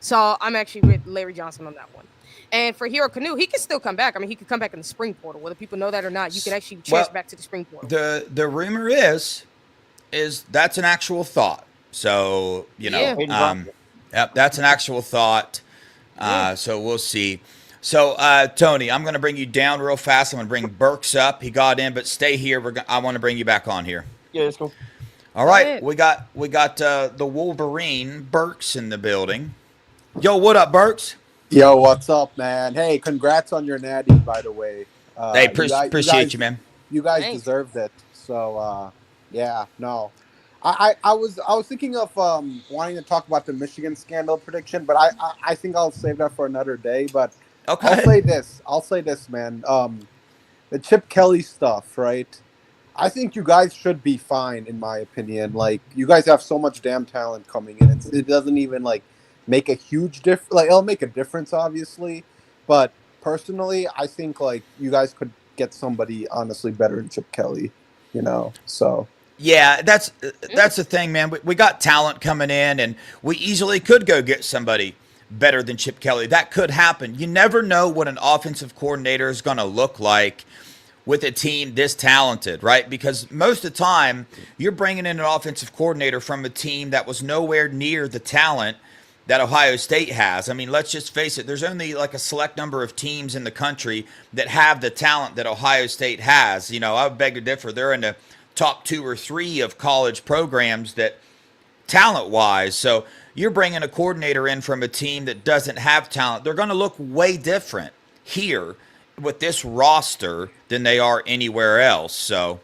E: So I'm actually with Larry Johnson on that one. And for Hero Canoe, he can still come back. I mean, he could come back in the spring portal. Whether people know that or not, you can actually transfer back to the spring portal.
D: The rumor is that's an actual thought. So, that's an actual thought. So we'll see. So, Tony, I'm going to bring you down real fast. I'm going to bring Burks up. He got in, but stay here. I want to bring you back on here.
F: Yeah, let's go.
D: All right, we got the Wolverine Burks in the building. Yo, what up, Burks?
G: Yo, what's up, man? Hey, congrats on your natty, by the way.
D: Hey, appreciate you, man.
G: You guys deserved it. So, I was thinking of wanting to talk about the Michigan scandal prediction, but I think I'll save that for another day. But
D: okay,
G: I'll say this, man. The Chip Kelly stuff, right? I think you guys should be fine, in my opinion. Like, you guys have so much damn talent coming in. It doesn't even make a huge difference. Like, it'll make a difference, obviously, but personally, I think you guys could get somebody honestly better than Chip Kelly. So.
D: Yeah, that's the thing, man. We got talent coming in, and we easily could go get somebody better than Chip Kelly. That could happen. You never know what an offensive coordinator is going to look like with a team this talented, right? Because most of the time, you're bringing in an offensive coordinator from a team that was nowhere near the talent that Ohio State has. I mean, let's just face it. There's only a select number of teams in the country that have the talent that Ohio State has. I would beg to differ. They're in the top 2 or 3 of college programs that talent-wise. So you're bringing a coordinator in from a team that doesn't have talent. They're going to look way different here with this roster than they are anywhere else. So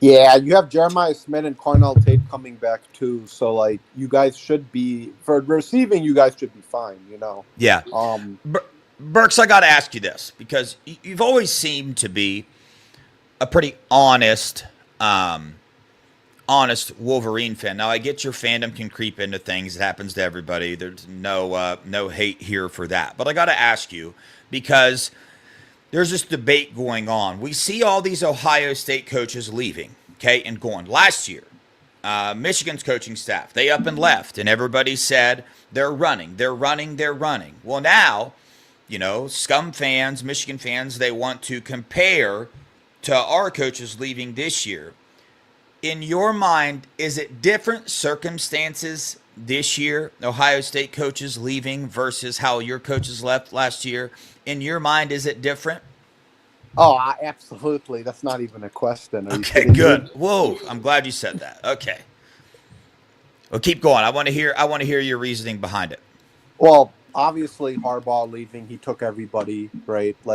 G: yeah, you have Jeremiah Smith and Cornell Tate coming back too. So you guys should be, for receiving, you guys should be fine.
D: Yeah. Burks, I got to ask you this, because you've always seemed to be a pretty honest Wolverine fan. Now, I get your fandom can creep into things. It happens to everybody. There's no hate here for that. But I got to ask you, because there's this debate going on. We see all these Ohio State coaches leaving, okay, and going. Last year, Michigan's coaching staff, they up and left, and everybody said they're running. Well, now, scum fans, Michigan fans, they want to compare to our coaches leaving this year. In your mind, is it different circumstances this year, Ohio State coaches leaving versus how your coaches left last year? In your mind, is it different?
G: Oh, absolutely. That's not even a question.
D: Okay, good. Whoa, I'm glad you said that. Okay. Well, keep going. I want to hear your reasoning behind it.
G: Well, obviously, Harbaugh leaving, he took everybody, right? For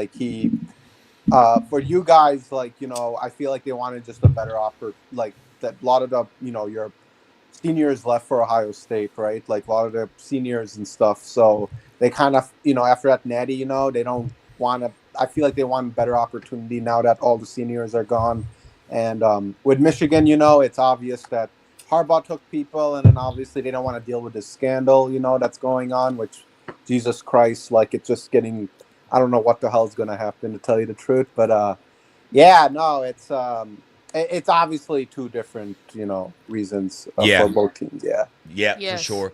G: you guys, I feel like they wanted just a better offer. That a lot of the, your seniors left for Ohio State, right? A lot of the seniors and stuff. So they kind of, after that natty, they don't want to. I feel like they want a better opportunity now that all the seniors are gone. And with Michigan, it's obvious that Harbaugh took people, and then obviously they don't want to deal with this scandal, that's going on, which, Jesus Christ, like it's just getting, I don't know what the hell is going to happen, to tell you the truth. But yeah, no, it's obviously two different, reasons for both teams. Yeah.
D: Yeah, for
E: Yes.
D: sure.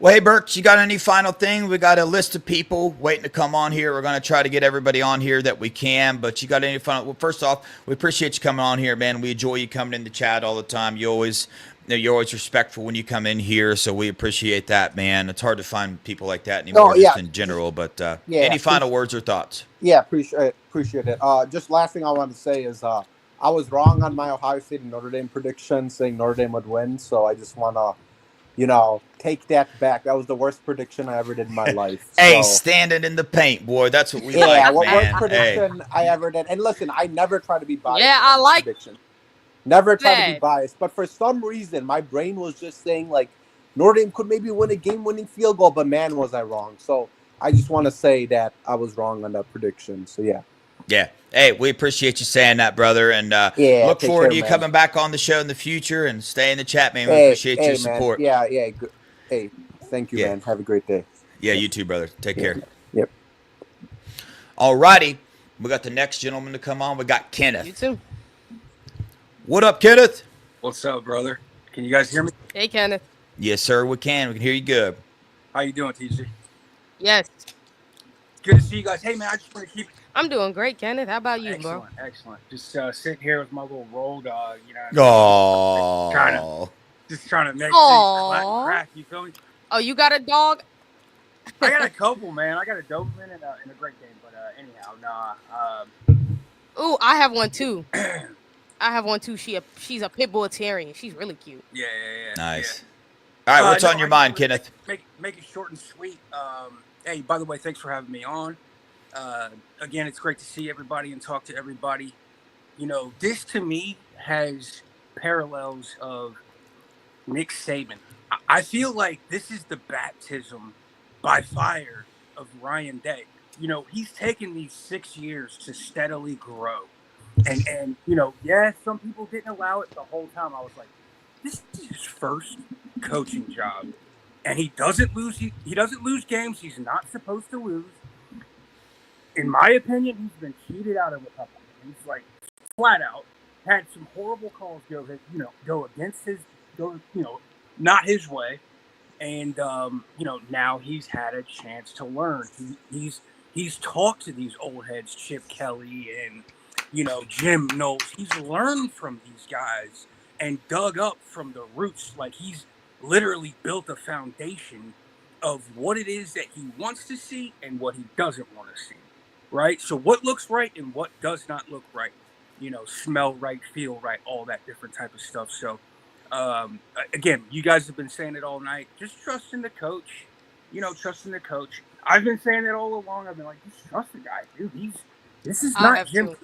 D: Well, hey, Burks, you got any final thing? We got a list of people waiting to come on here. We're going to try to get everybody on here that we can, but you got any final? Well, first off, we appreciate you coming on here, man. We enjoy you coming in the chat all the time. You're always respectful when you come in here, so we appreciate that, man. It's hard to find people like that anymore, just in general. But any final words or thoughts?
G: Yeah, appreciate it. Just last thing I want to say is I was wrong on my Ohio State and Notre Dame prediction, saying Notre Dame would win. So I just want to, take that back. That was the worst prediction I ever did in my life.
D: Hey,
G: so.
D: standing in the paint, boy. That's what we like,
G: Yeah,
D: man.
G: worst prediction I ever did. And listen, I never try to be biased.
E: Yeah, I like
G: prediction. Never try to be
E: that.
G: biased. But for some reason, my brain was just saying, like, Notre Dame could maybe win a game-winning field goal, but man, was I wrong. So I just want to say that I was wrong on that prediction. So, yeah.
D: Yeah. Hey, we appreciate you saying that, brother, and look forward to you coming back on the show in the future and stay in the chat, man. We appreciate your support.
G: Man. Yeah. Good. Hey, thank you, man. Have a great day.
D: Yeah, you too, brother. Take care.
G: Yep.
D: All righty. We got the next gentleman to come on. We got Kenneth.
E: You too.
D: What up, Kenneth?
H: What's up, brother? Can you guys hear me?
E: Hey, Kenneth.
D: Yes, sir, we can. We can hear you good.
H: How you doing, TJ?
E: Yes.
H: Good to see you guys. Hey, man, I just want to keep...
E: I'm doing great, Kenneth. How about you, bro?
H: Excellent. Just sitting here with my little roll dog,
D: Oh.
H: Just trying to make things crack. You feel me?
E: Oh, you got a dog?
H: I got a couple, man. I got a Doberman and a Great Dane, but anyhow,
E: Ooh, I have one too. She's a pit bull terrier. She's really cute.
H: Yeah.
D: Nice. Yeah. All right, what's on your mind, Kenneth?
H: Make it short and sweet. Hey, by the way, thanks for having me on. Again, it's great to see everybody and talk to everybody. This to me has parallels of Nick Saban. I feel like this is the baptism by fire of Ryan Day. He's taken these 6 years to steadily grow. And some people didn't allow it the whole time. I was like, this is his first coaching job. And he doesn't lose. He doesn't lose games he's not supposed to lose. In my opinion, he's been cheated out of a couple. He's like flat out had some horrible calls go against his not his way. And now he's had a chance to learn. He's talked to these old heads, Chip Kelly and Jim Knowles. He's learned from these guys and dug up from the roots. Like he's literally built a foundation of what it is that he wants to see and what he doesn't want to see. Right? So what looks right and what does not look right. Smell right, feel right, all that different type of stuff. So again, you guys have been saying it all night. Just trust in the coach. Trusting the coach. I've been saying it all along. I've been like, just trust the guy, dude. This is not Jim.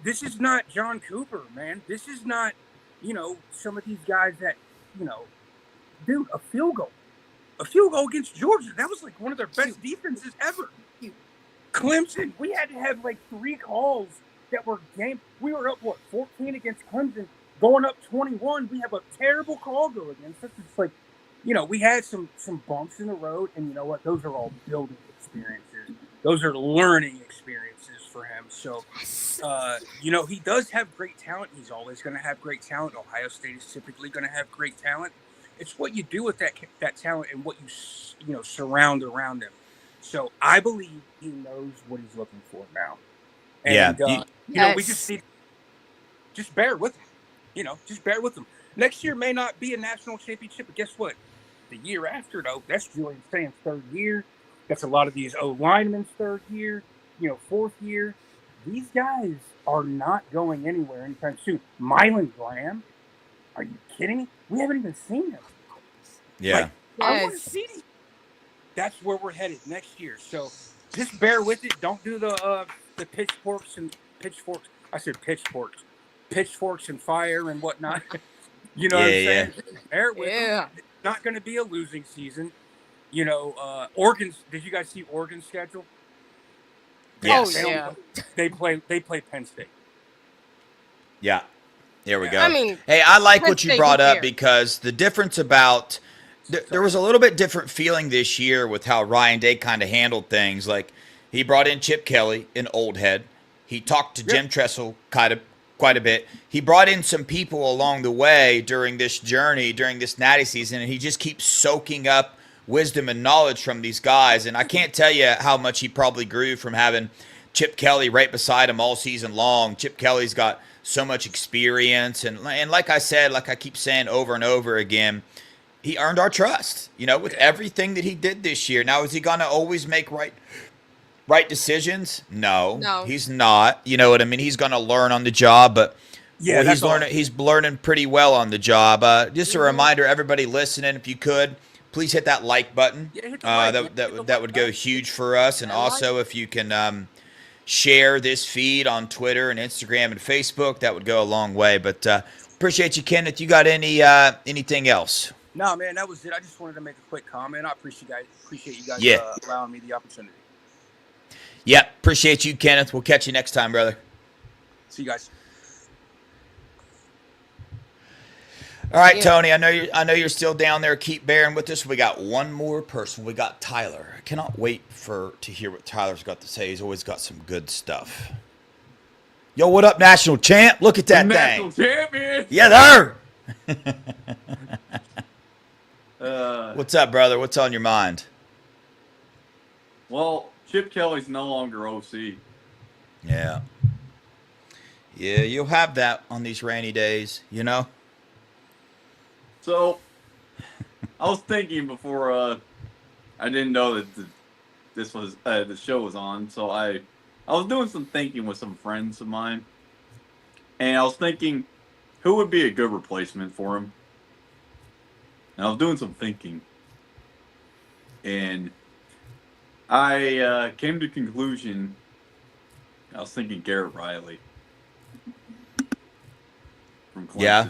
H: This is not John Cooper, man. This is not, some of these guys that, dude, a field goal against Georgia. That was like one of their best defenses ever. Clemson, we had to have like 3 calls that were game. We were up 14 against Clemson, going up 21. We have a terrible call go against us. It's like, we had some bumps in the road, and you know what? Those are all building experiences. Those are learning experiences for him. So, he does have great talent. He's always going to have great talent. Ohio State is typically going to have great talent. It's what you do with that talent and what you surround around him. So I believe he knows what he's looking for now. And, we just need, just bear with him. Just bear with him. Next year may not be a national championship, but guess what? The year after, though, that's Julian Stan's 3rd year. That's a lot of these O-linemen's 3rd year, 4th year. These guys are not going anywhere anytime soon. Mylan Graham, are you kidding me? We haven't even seen him.
D: Yeah.
H: I want to see him. That's where we're headed next year. So just bear with it. Don't do the pitchforks. I said pitchforks. Pitchforks and fire and whatnot. You know what I'm saying? Bear with it. It's not going to be a losing season. Oregon's. Did you guys see Oregon's schedule?
D: Yes.
E: Oh, yeah.
H: They play Penn State.
D: Yeah. There we go.
E: I mean,
D: hey, I like what
E: let's
D: you
E: say,
D: brought
E: who
D: up
E: cares?
D: because the difference about there was a little bit different feeling this year with how Ryan Day kind of handled things. Like he brought in Chip Kelly, an old head. He talked to Jim Tressel quite a bit. He brought in some people along the way during this journey, during this natty season, and he just keeps soaking up wisdom and knowledge from these guys. And I can't tell you how much he probably grew from having Chip Kelly right beside him all season long. Chip Kelly's got so much experience, and like I said, like I keep saying over and over again, he earned our trust, with everything that he did this year. Now, is he going to always make right decisions? No, he's not. You know what I mean? He's going to learn on the job, but
H: Yeah,
D: he's learning pretty well on the job. Just a reminder, everybody listening, if you could, please hit that like button.
H: Yeah, hit the like,
D: That would go huge for us. And also, if you can share this feed on Twitter and Instagram and Facebook, that would go a long way. But appreciate you, Kenneth. You got anything else?
H: No, man, that was it. I just wanted to make a quick comment. I appreciate you guys allowing me the opportunity.
D: Yep, appreciate you, Kenneth. We'll catch you next time, brother.
H: See you guys.
D: All right, Tony. I know you're still down there. Keep bearing with us. We got one more person. We got Tyler. I cannot wait to hear what Tyler's got to say. He's always got some good stuff. Yo, what up, national champ? Look at that thing.
I: National champion.
D: Yeah, there. What's up, brother? What's on your mind?
I: Well, Chip Kelly's no longer OC.
D: Yeah. Yeah, you'll have that on these rainy days,
I: So, I was thinking before I didn't know that this was the show was on. So I was doing some thinking with some friends of mine, and I was thinking who would be a good replacement for him. And I was doing some thinking, and I came to the conclusion. I was thinking Garrett Riley from Clemson.
D: Yeah.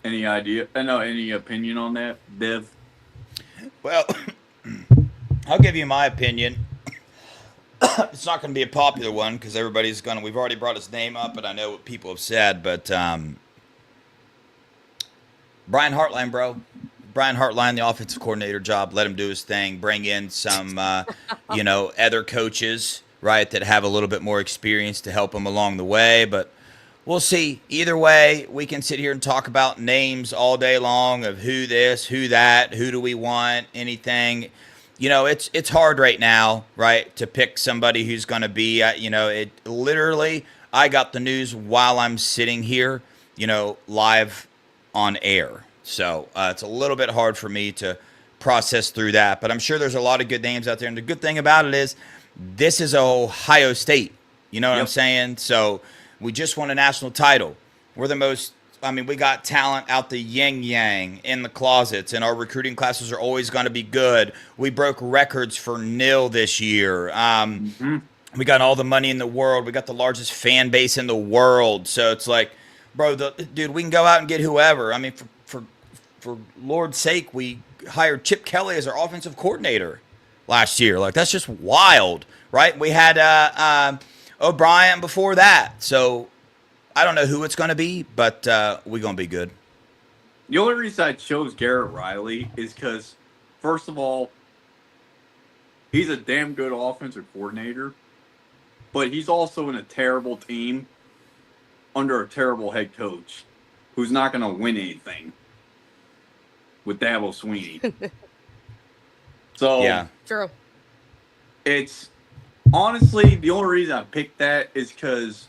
I: Any idea? Any opinion on that, Dev?
D: Well, I'll give you my opinion. It's not going to be a popular one because we've already brought his name up, and I know what people have said, but Brian Hartline, bro. Brian Hartline, the offensive coordinator job, let him do his thing, bring in some, other coaches, right, that have a little bit more experience to help him along the way, but we'll see. Either way, we can sit here and talk about names all day long of who this, who that, who do we want, anything. It's hard right now, right, to pick somebody who's going to be, it literally, I got the news while I'm sitting here, live on air. So it's a little bit hard for me to process through that. But I'm sure there's a lot of good names out there. And the good thing about it is this is Ohio State. You know what I'm saying? So we just won a national title. We're the most – we got talent out the yin-yang in the closets, and our recruiting classes are always going to be good. We broke records for nil this year. We got all the money in the world. We got the largest fan base in the world. So it's like, bro, dude, we can go out and get whoever. For Lord's sake, we hired Chip Kelly as our offensive coordinator last year. Like, that's just wild, right? We had O'Brien before that. So I don't know who it's going to be, but we're going to be good.
I: The only reason I chose Garrett Riley is because, first of all, he's a damn good offensive coordinator, but he's also in a terrible team under a terrible head coach who's not going to win anything with Dabo Sweeney. So,
D: yeah,
E: True.
I: It's honestly the only reason I picked that is because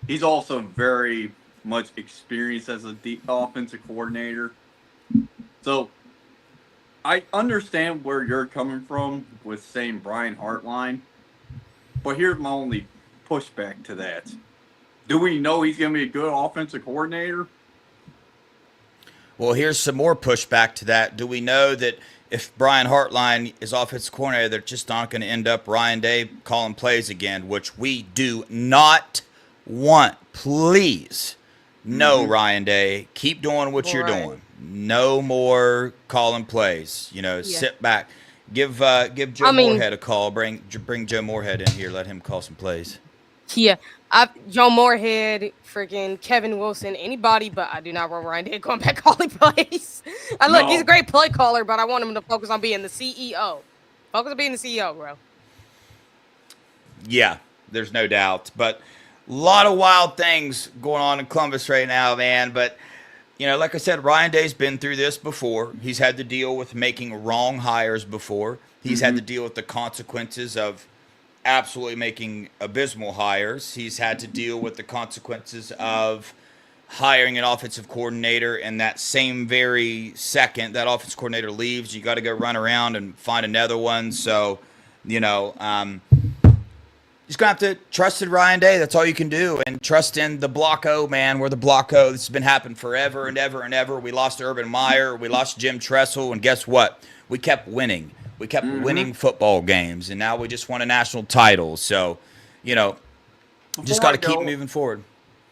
I: he's also very much experienced as a offensive coordinator. So I understand where you're coming from with saying Brian Hartline, but here's my only pushback to that. Do we know he's going to be a good offensive coordinator?
D: Well, here's some more pushback to that. Do we know that if Brian Hartline is offensive coordinator, they're just not going to end up Ryan Day calling plays again, which we do not want. Please, no, Ryan Day. Keep doing what you're doing. No more calling plays. Sit back. Give Joe Moorhead a call. Bring Joe Moorhead in here. Let him call some plays.
E: Yeah, Joe Moorhead, freaking Kevin Wilson, anybody, but I do not want Ryan Day going back calling plays. And look, he's a
I: No.
E: great play caller, but I want him to focus on being the CEO. Focus on being the CEO, bro.
D: Yeah, there's no doubt. But a lot of wild things going on in Columbus right now, man. But, like I said, Ryan Day's been through this before. He's had to deal with making wrong hires before. He's had to deal with the consequences of absolutely making abysmal hires. He's had to deal with the consequences of hiring an offensive coordinator, and that same very second that offensive coordinator leaves, you got to go run around and find another one. So, just gonna have to trust in Ryan Day. That's all you can do, and trust in the Block O, man. We're the Block O. This has been happening forever and ever and ever. We lost Urban Meyer, we lost Jim Tressel, and guess what? We kept winning. We kept winning football games, and now we just won a national title. So, just got to keep moving forward.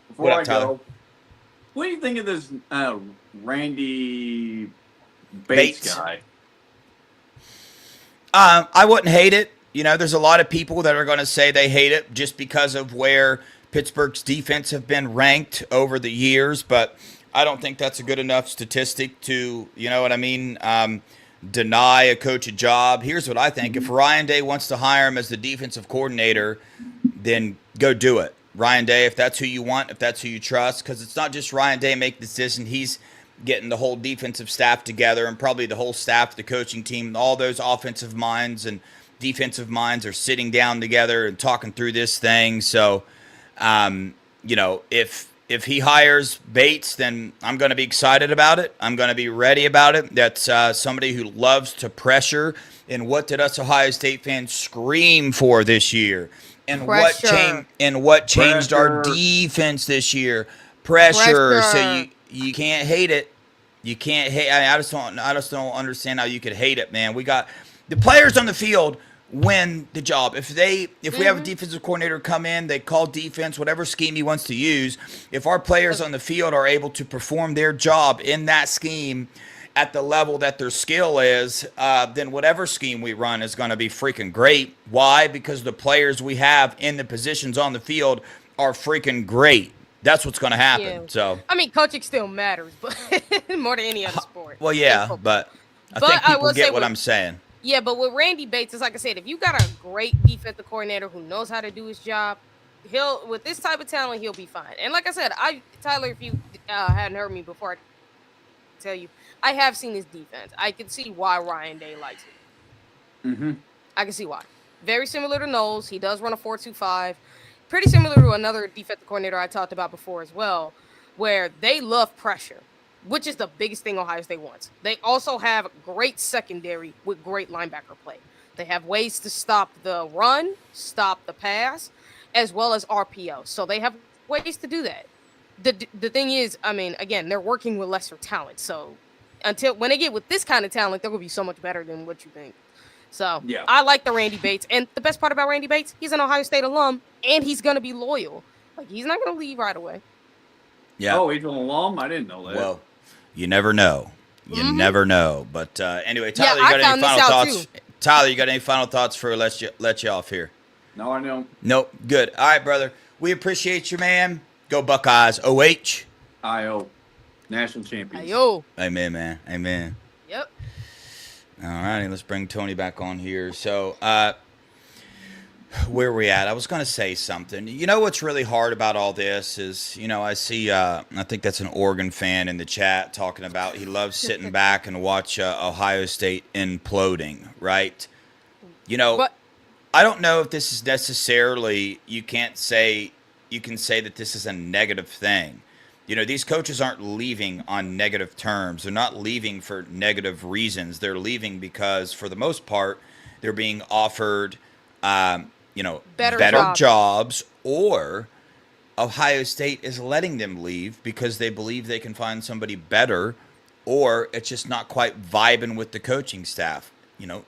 I: Before I go, what do you think of this Randy Bates guy?
D: I wouldn't hate it. There's a lot of people that are going to say they hate it just because of where Pittsburgh's defense have been ranked over the years, but I don't think that's a good enough statistic to, deny a coach a job. Here's what I think. If Ryan Day wants to hire him as the defensive coordinator, then go do it. Ryan Day, if that's who you want, if that's who you trust, because it's not just Ryan Day make the decision. He's getting the whole defensive staff together, and probably the whole staff, the coaching team, all those offensive minds and defensive minds are sitting down together and talking through this thing. So, if he hires Bates, then I'm going to be excited about it. I'm going to be ready about it. That's somebody who loves to pressure. And what did us Ohio State fans scream for this year? And what changed our defense this year? Pressure. So you can't hate it. You can't hate. I just don't understand how you could hate it, man. We got the players on the field win the job. If we have a defensive coordinator come in, they call defense, whatever scheme he wants to use. If our players on the field are able to perform their job in that scheme at the level that their skill is, then whatever scheme we run is going to be freaking great. Why? Because the players we have in the positions on the field are freaking great. That's what's going to happen.
E: Yeah.
D: So
E: coaching still matters, but more than any other sport.
D: Well, yeah, but I think people get what I'm saying.
E: Yeah, but with Randy Bates, it's like I said, if you got a great defensive coordinator who knows how to do his job, with this type of talent, he'll be fine. And like I said, Tyler, if you hadn't heard me before, I tell you, I have seen his defense. I can see why Ryan Day likes it. I can see why. Very similar to Knowles. He does run a 4-2-5. Pretty similar to another defensive coordinator I talked about before as well, where they love pressure, which is the biggest thing Ohio State wants. They also have great secondary with great linebacker play. They have ways to stop the run, stop the pass, as well as RPO. So they have ways to do that. The thing is, again, they're working with lesser talent. So when they get with this kind of talent, they're going to be so much better than what you think. So yeah. I like the Randy Bates. And the best part about Randy Bates, he's an Ohio State alum, and he's going to be loyal. Like, he's not going to leave right away.
D: Yeah.
I: Oh, he's an alum? I didn't know that.
D: Well, you never know. You never know. But anyway, Tyler, you got any final thoughts? Tyler, you got any final thoughts for let you off here?
I: No, I don't.
D: Nope. Good. All right, brother. We appreciate you, man. Go Buckeyes. OH.
I: IO. National champions.
E: IO.
D: Amen, man. Amen.
E: Yep.
D: All righty. Let's bring Tony back on here. So, where are we at? I was going to say something. You know what's really hard about all this is, I see, I think that's an Oregon fan in the chat talking about he loves sitting back and watch Ohio State imploding, right? But I don't know if this is necessarily, you can say that this is a negative thing. These coaches aren't leaving on negative terms. They're not leaving for negative reasons. They're leaving because, for the most part, they're being offered better jobs, or Ohio State is letting them leave because they believe they can find somebody better, or it's just not quite vibing with the coaching staff.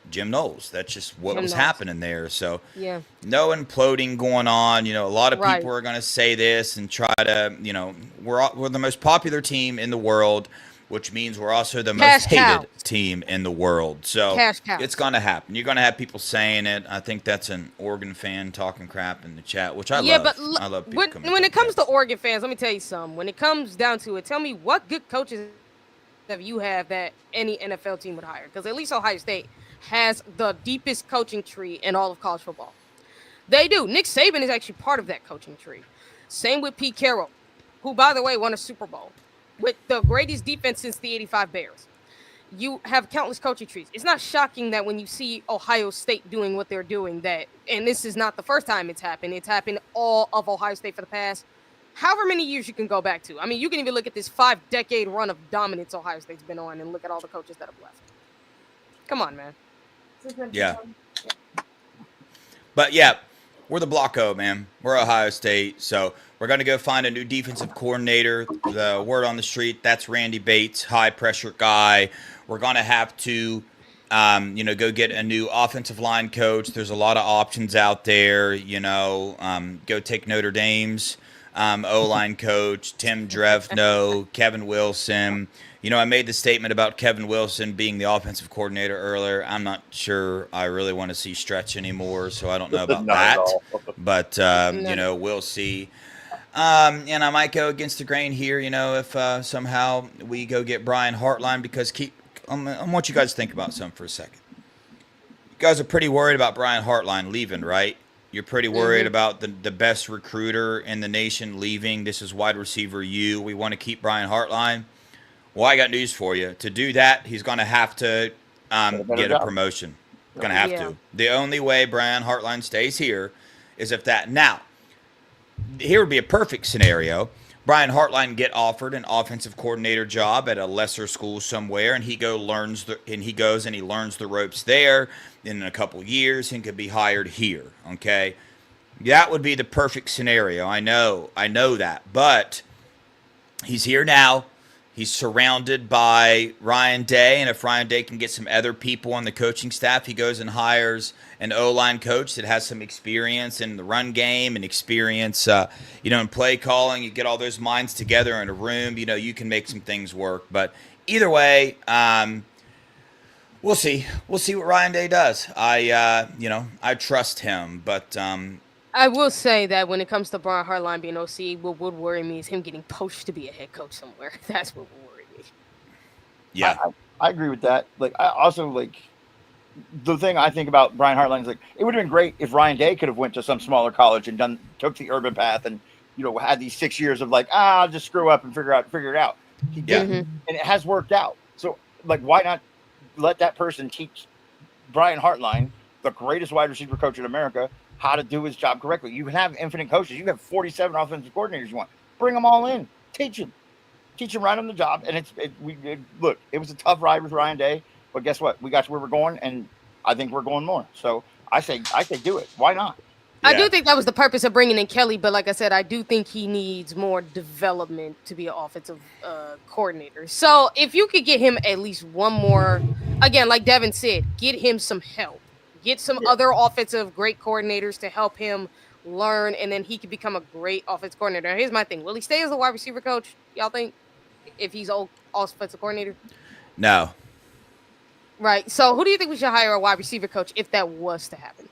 D: Jim Knowles. That's just what was happening there. So,
E: yeah,
D: no imploding going on. A lot of people are going to say this and try to, we're the most popular team in the world which means we're also the
E: Cash
D: most hated
E: cows.
D: team in the world. So
E: Cash cows.
D: it's going to happen. You're going to have people saying it. I think that's an Oregon fan talking crap in the chat, which I
E: Yeah,
D: love.
E: but
D: I love people coming
E: when it comes to
D: chats.
E: Oregon fans, let me tell you something. When it comes down to it, tell me what good coaches have you have that any NFL team would hire? Because at least Ohio State has the deepest coaching tree in all of college football. They do. Nick Saban is actually part of that coaching tree. Same with Pete Carroll, who, by the way, won a Super Bowl with the greatest defense since the '85 Bears. You have countless coaching trees. It's not shocking that when you see Ohio State doing what they're doing, that, and this is not the first time it's happened all of Ohio State for the past however many years you can go back to. I mean, you can even look at this 5-decade run of dominance Ohio State's been on and look at all the coaches that have left. Come on, man.
D: Yeah. But yeah, we're the Block O, man. We're Ohio State. So we're going to go find a new defensive coordinator. The word on the street, that's Randy Bates, high pressure guy. We're going to have to, go get a new offensive line coach. There's a lot of options out there. Go take Notre Dame's O-line coach, Tim Drevno, Kevin Wilson. I made the statement about Kevin Wilson being the offensive coordinator earlier. I'm not sure I really want to see Stretch anymore, so I don't know about
F: Not at
D: that.
F: all.
D: But, we'll see. And I might go against the grain here, if somehow we go get Brian Hartline, because I want you guys to think about something for a second. You guys are pretty worried about Brian Hartline leaving, right? You're pretty worried about the best recruiter in the nation leaving. This is wide receiver U. We want to keep Brian Hartline. Well, I got news for you. To do that, he's going to have to get a promotion. Going to have to. The only way Brian Hartline stays here is if that. Now, here would be a perfect scenario. Brian Hartline get offered an offensive coordinator job at a lesser school somewhere, and he learns the ropes there. In a couple years, he could be hired here. Okay, that would be the perfect scenario. I know that, but he's here now. He's surrounded by Ryan Day, and if Ryan Day can get some other people on the coaching staff, he goes and hires an O-line coach that has some experience in the run game and experience, in play calling. You get all those minds together in a room, you can make some things work. But either way, we'll see. We'll see what Ryan Day does. I trust him, but
E: I will say that when it comes to Brian Hartline being OC, what would worry me is him getting poached to be a head coach somewhere. That's what would worry me.
D: Yeah,
F: I agree with that. I also the thing I think about Brian Hartline is it would have been great if Ryan Day could have went to some smaller college and took the urban path and had these 6 years of I'll just screw up and figure it out. He did, and it has worked out. So why not let that person teach Brian Hartline, the greatest wide receiver coach in America, how to do his job correctly? You can have infinite coaches. You have 47 offensive coordinators you want. Bring them all in. Teach them right on the job. And look, it was a tough ride with Ryan Day, but guess what? We got to where we're going, and I think we're going more. So I say do it. Why not?
E: Yeah. I do think that was the purpose of bringing in Kelly, but like I said, I do think he needs more development to be an offensive coordinator. So if you could get him at least one more, again, like Devin said, get him some help. Get some other offensive great coordinators to help him learn, and then he could become a great offensive coordinator. Now, here's my thing. Will he stay as a wide receiver coach, y'all think, if he's offensive coordinator?
D: No.
E: Right. So who do you think we should hire a wide receiver coach if that was to happen?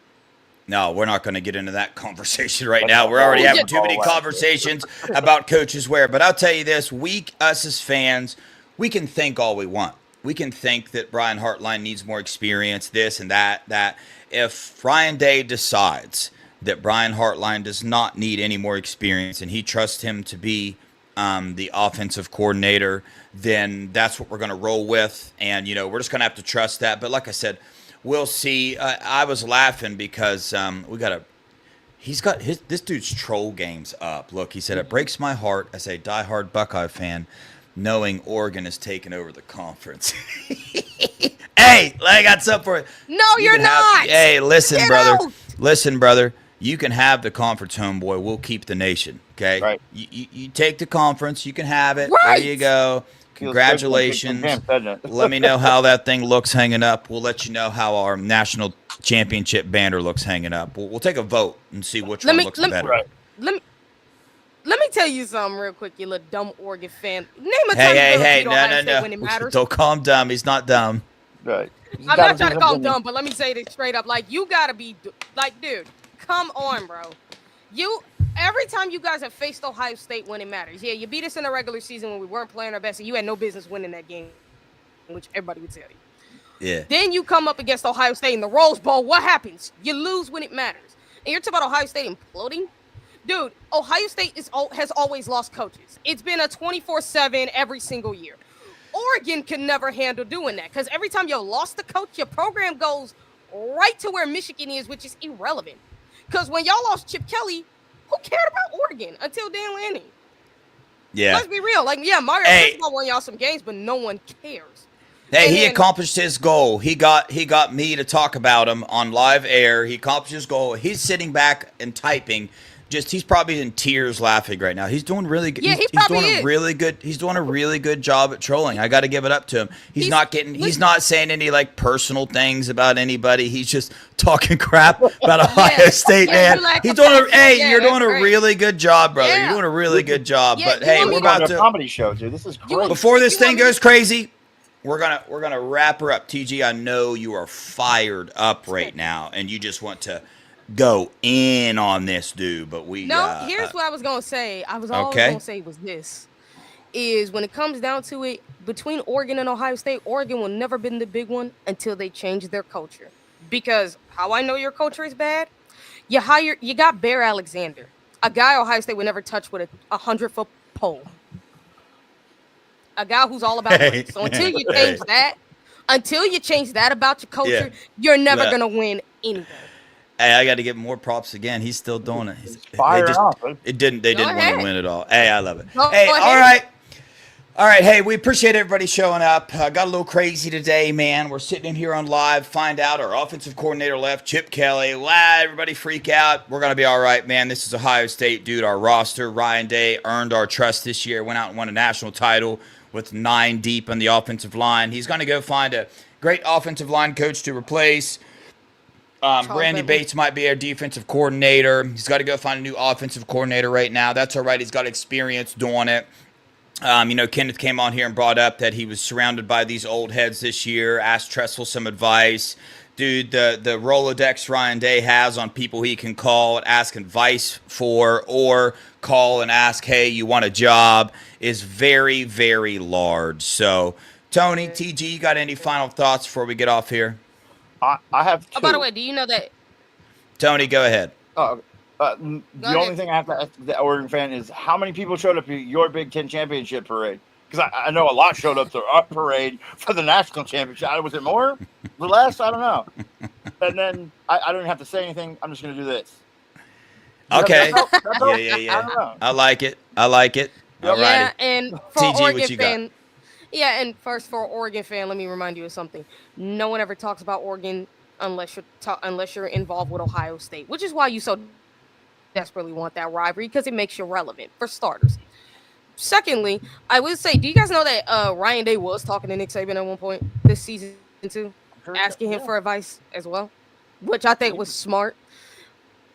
D: No, we're not going to get into that conversation right now. We're already having too many conversations about coaches where. But I'll tell you this, us as fans, we can think all we want. We can think that Brian Hartline needs more experience, this and that. If Ryan Day decides that Brian Hartline does not need any more experience and he trusts him to be the offensive coordinator, then that's what we're going to roll with. And, we're just going to have to trust that. But like I said, we'll see. I was laughing because this dude's troll game's up. Look, he said, it breaks my heart as a diehard Buckeye fan knowing Oregon has taken over the conference. Hey, I got something for you.
E: No, you're not.
D: Hey, listen,
E: Get
D: brother.
E: out.
D: Listen, brother. You can have the conference, homeboy. We'll keep the nation, okay?
F: Right.
D: You take the conference. You can have it.
E: Right.
D: There you go. Congratulations. Let me know how that thing looks hanging up. We'll let you know how our national championship banner looks hanging up. We'll take a vote and see which one looks better.
F: Right.
E: Let me tell you something real quick, you little dumb Oregon fan. Name a time
D: Hey,
E: you
D: no,
E: Ohio
D: no,
E: State
D: no.
E: when it matters.
D: Don't call him dumb. He's not dumb.
F: Right.
E: I'm not trying to call him dumb, but let me say this straight up. Like, you gotta be like, dude, come on, bro. Every time you guys have faced Ohio State when it matters. Yeah, you beat us in the regular season when we weren't playing our best, and you had no business winning that game, which everybody would tell you.
D: Yeah.
E: Then you come up against Ohio State in the Rose Bowl. What happens? You lose when it matters. And you're talking about Ohio State imploding? Dude, Ohio State has always lost coaches. It's been a 24/7 every single year. Oregon can never handle doing that because every time you lost the coach, your program goes right to where Michigan is, which is irrelevant. Because when y'all lost Chip Kelly, who cared about Oregon until Dan Lanning?
D: Yeah.
E: Let's be real. Like, yeah, Mario Cristobal won y'all some games, but no one cares.
D: Hey, he accomplished his goal. He got me to talk about him on live air. He accomplished his goal. He's sitting back and typing. He's probably in tears laughing right now. He's doing really good.
E: Yeah,
D: he's doing a really good. He's doing a really good job at trolling. I got to give it up to him. He's not saying any like personal things about anybody. He's just talking crap about Ohio State, man. He's doing you're doing a really good job, brother. You're doing a really good job. But hey, we're about to
F: comedy show, dude. This is great.
D: Before this thing goes crazy, we're gonna wrap her up. TG, I know you are fired up right now, and you just want to go in on this dude, but
E: here's what I was gonna say. I was always gonna say was this is when it comes down to it, between Oregon and Ohio State, Oregon will never been the big one until they change their culture. Because how I know your culture is bad, you got Bear Alexander, a guy Ohio State would never touch with a 100-foot pole. A guy who's all about winning. So until you change that about your culture, you're never gonna win anything.
D: Hey, I got to give him more props again. He's still doing it. They didn't want to win at all. Hey, I love it. All right. Hey, we appreciate everybody showing up. Got a little crazy today, man. We're sitting in here on live. Find out our offensive coordinator left, Chip Kelly. Everybody freak out. We're gonna be all right, man. This is Ohio State, dude. Our roster, Ryan Day earned our trust this year. Went out and won a national title with 9 deep on the offensive line. He's gonna go find a great offensive line coach to replace. Randy Bates might be our defensive coordinator. He's got to go find a new offensive coordinator right now. That's all right. He's got experience doing it. Kenneth came on here and brought up that he was surrounded by these old heads this year, asked Tressel some advice. Dude, the Rolodex Ryan Day has on people he can call and ask advice for, or call and ask, hey, you want a job, is very, very large. So, Tony, TG, you got any final thoughts before we get off here?
F: I have two.
E: Oh, by the way, do you know that?
D: Tony, go ahead.
F: The only thing I have to ask the Oregon fan is how many people showed up to your Big Ten championship parade? Because I know a lot showed up to our parade for the national championship. Was it more? The less? I don't know. And then I don't even have to say anything. I'm just going to do this.
D: Okay.
F: Yeah. I don't know.
D: I like it. All right.
E: Yeah, and for
D: TG,
E: Oregon
D: what you
E: fan.
D: got?
E: Yeah, and first for Oregon fan, let me remind you of something. No one ever talks about Oregon unless you're involved with Ohio State, which is why you so desperately want that rivalry, because it makes you relevant, for starters. Secondly, I would say, do you guys know that Ryan Day was talking to Nick Saban at one point this season too, asking him for advice as well, which I think was smart.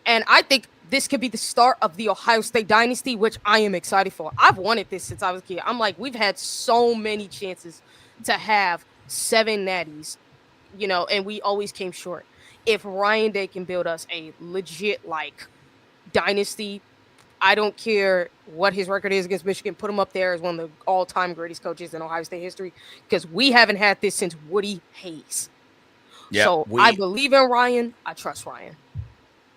E: And I think this could be the start of the Ohio State dynasty, which I am excited for. I've wanted this since I was a kid. I'm like, we've had so many chances to have 7 natties, and we always came short. If Ryan Day can build us a legit, dynasty, I don't care what his record is against Michigan, put him up there as one of the all-time greatest coaches in Ohio State history, because we haven't had this since Woody Hayes. Yep, I believe in Ryan. I trust Ryan.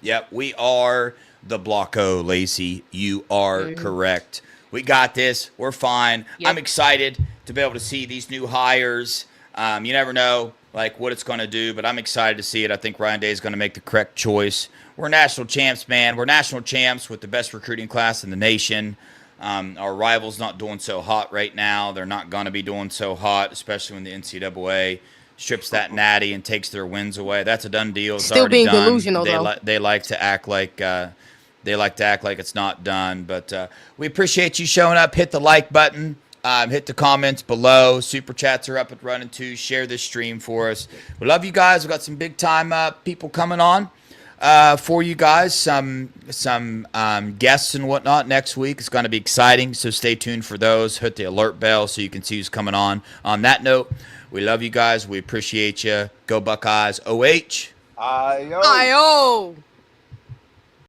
D: Yep, we are the Blocko, Lacey. You are correct. We got this. We're fine. Yep. I'm excited to be able to see these new hires. You never know what it's going to do, but I'm excited to see it. I think Ryan Day is going to make the correct choice. We're national champs, man. We're national champs with the best recruiting class in the nation. Our rival's not doing so hot right now. They're not going to be doing so hot, especially when the NCAA strips that natty and takes their wins away. That's a done deal. It's
E: still
D: already
E: being
D: done.
E: Delusional,
D: They like to act like it's not done. But we appreciate you showing up. Hit the like button. Hit the comments below. Super chats are up and running too. Share this stream for us. We love you guys. We got some big time people coming on. for you guys some guests and whatnot next week. It's going to be exciting, so stay tuned for those. Hit the alert bell so you can see who's coming on. On that note, we love you guys. We appreciate you. Go Buckeyes. OH.
F: Ayo.
E: Ayo.